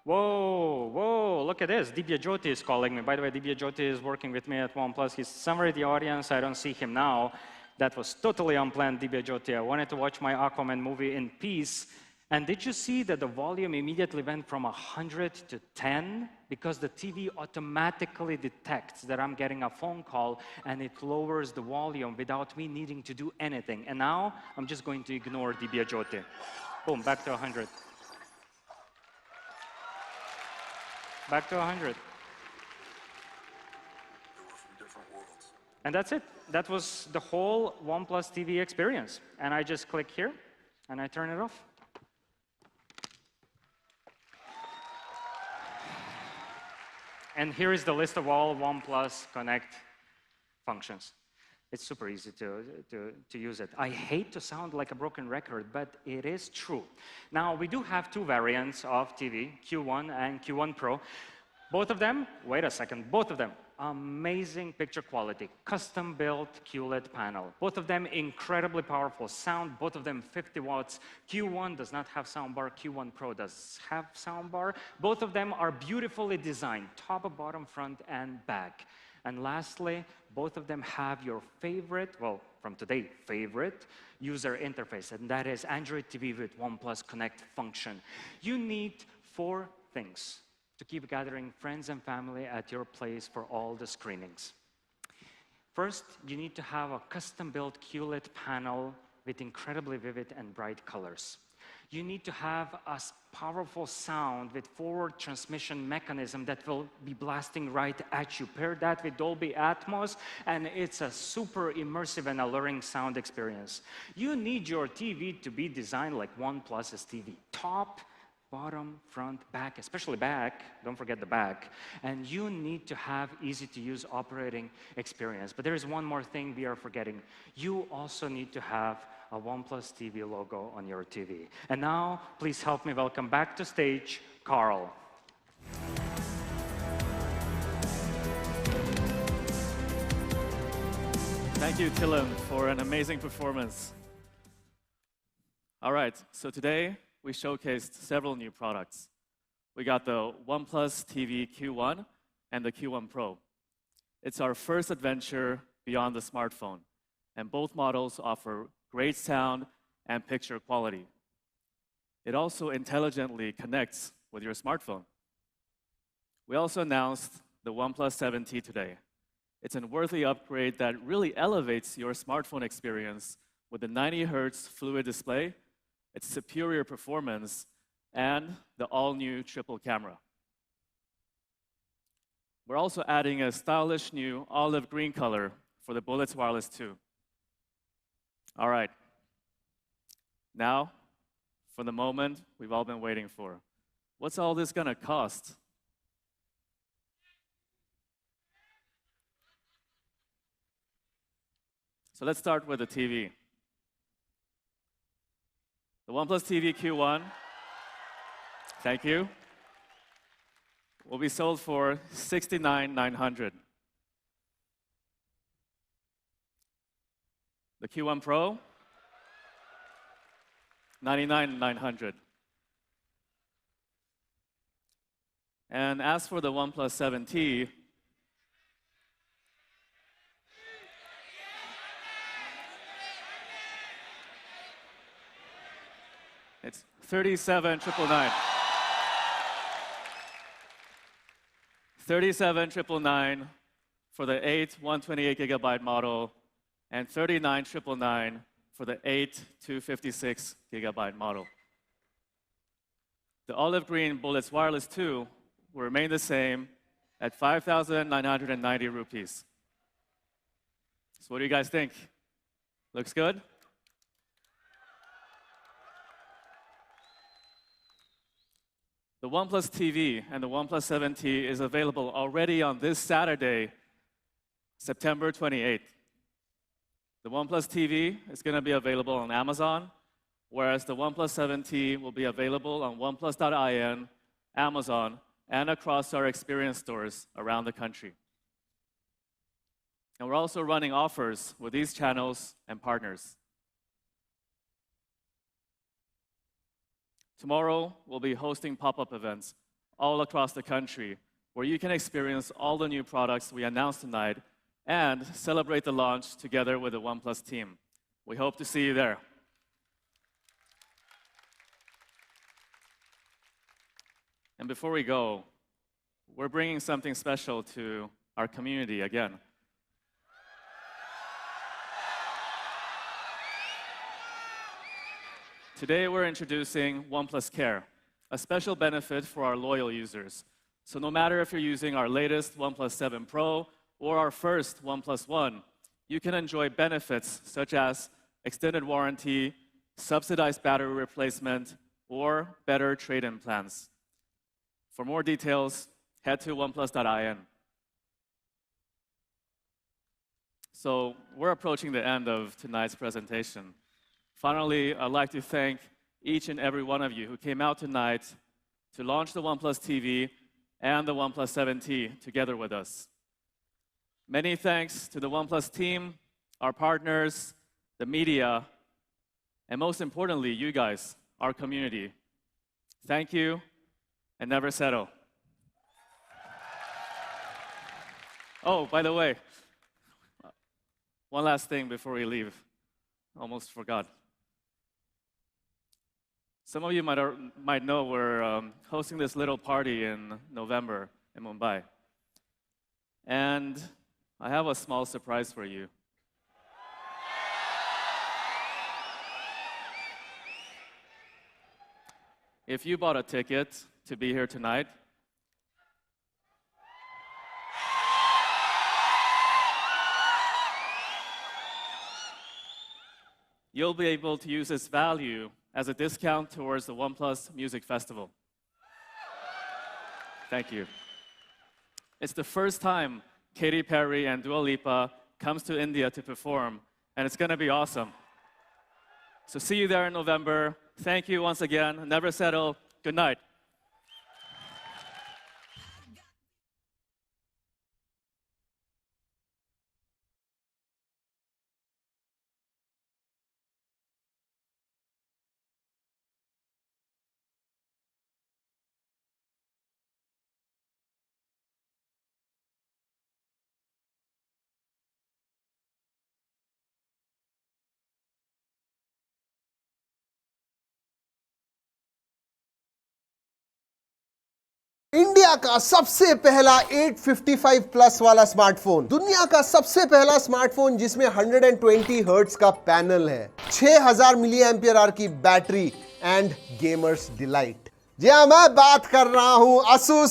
Whoa, whoa, look at this. Divya Jyoti is calling me. By the way, Divya Jyoti is working with me at OnePlus. He's somewhere in the audience. I don't see him now. That was totally unplanned, Divya Jyoti. I wanted to watch my Aquaman movie in peace. And did you see that the volume immediately went from 100 to 10? Because the TV automatically detects that I'm getting a phone call and it lowers the volume without me needing to do anything. And now I'm just going to ignore Divya Jyoti. Boom, back to 100. Back to 100. And that's it. That was the whole OnePlus TV experience. And I just click here and I turn it off. And here is the list of all OnePlus Connect functions. It's super easy to use it. I hate to sound like a broken record, but it is true. Now, we do have two variants of TV, Q1 and Q1 Pro. Both of them, wait a second, both of them, amazing picture quality, custom-built QLED panel. Both of them incredibly powerful sound, both of them 50 watts. Q1 does not have soundbar, Q1 Pro does have soundbar. Both of them are beautifully designed, top, bottom, front, and back. And lastly, both of them have your favorite, well, from today, favorite user interface, and that is Android TV with OnePlus Connect function. You need 4 things to keep gathering friends and family at your place for all the screenings. First, you need to have a custom-built QLED panel with incredibly vivid and bright colors. You need to have a powerful sound with forward transmission mechanism that will be blasting right at you. Pair that with Dolby Atmos, and it's a super immersive and alluring sound experience. You need your TV to be designed like OnePlus's TV. Top, bottom, front, back, especially back, don't forget the back. And you need to have easy-to-use operating experience. But there is one more thing we are forgetting. You also need to have a OnePlus TV logo on your TV. And now, please help me welcome back to stage, Carl. Thank you, Tillem, for an amazing performance. All right, so today we showcased several new products. We got the OnePlus TV Q1 and the Q1 Pro. It's our first adventure beyond the smartphone, and both models offer great sound and picture quality. It also intelligently connects with your smartphone. We also announced the OnePlus 7T today. It's a worthy upgrade that really elevates your smartphone experience with a 90 Hz fluid display, its superior performance, and the all-new triple camera. We're also adding a stylish new olive green color for the Bullets Wireless 2. All right, now for the moment we've all been waiting for. What's all this gonna cost? So let's start with the TV. The OnePlus TV Q1, thank you, will be sold for $69,900. The Q1 Pro, $99,900. And as for the OnePlus 7T, it's $37,999. $37,999 for the 8 128GB model, and $39,999 for the 8 256GB model. The olive green Bullets Wireless 2 will remain the same at 5,990 rupees. So what do you guys think? Looks good? The OnePlus TV and the OnePlus 7T is available already on this Saturday, September 28th. The OnePlus TV is going to be available on Amazon, whereas the OnePlus 7T will be available on OnePlus.in, Amazon, and across our experience stores around the country. And we're also running offers with these channels and partners. Tomorrow, we'll be hosting pop-up events all across the country where you can experience all the new products we announced tonight and celebrate the launch together with the OnePlus team. We hope to see you there. And before we go, we're bringing something special to our community again. Today, we're introducing OnePlus Care, a special benefit for our loyal users. So no matter if you're using our latest OnePlus 7 Pro or our first OnePlus One, you can enjoy benefits such as extended warranty, subsidized battery replacement, or better trade-in plans. For more details, head to oneplus.in. So we're approaching the end of tonight's presentation. Finally, I'd like to thank each and every one of you who came out tonight to launch the OnePlus TV and the OnePlus 7T together with us. Many thanks to the OnePlus team, our partners, the media, and most importantly, you guys, our community. Thank you, and never settle. Oh, by the way, one last thing before we leave. Almost forgot. Some of you might know we're hosting this little party in November in Mumbai. And I have a small surprise for you. If you bought a ticket to be here tonight, you'll be able to use this value as a discount towards the OnePlus Music Festival. Thank you. It's the first time Katy Perry and Dua Lipa comes to India to perform, and it's going to be awesome. So see you there in November. Thank you once again. Never settle. Good night. India का सबसे पहला 855 plus वाला smartphone, दुनिया का सबसे पहला smartphone जिसमें 120 hertz का पैनल है, 6000 मिली एम्पियर आवर की बैटरी एंड गेमर्स डिलाइट। जी हां, मैं बात कर रहा हूं Asus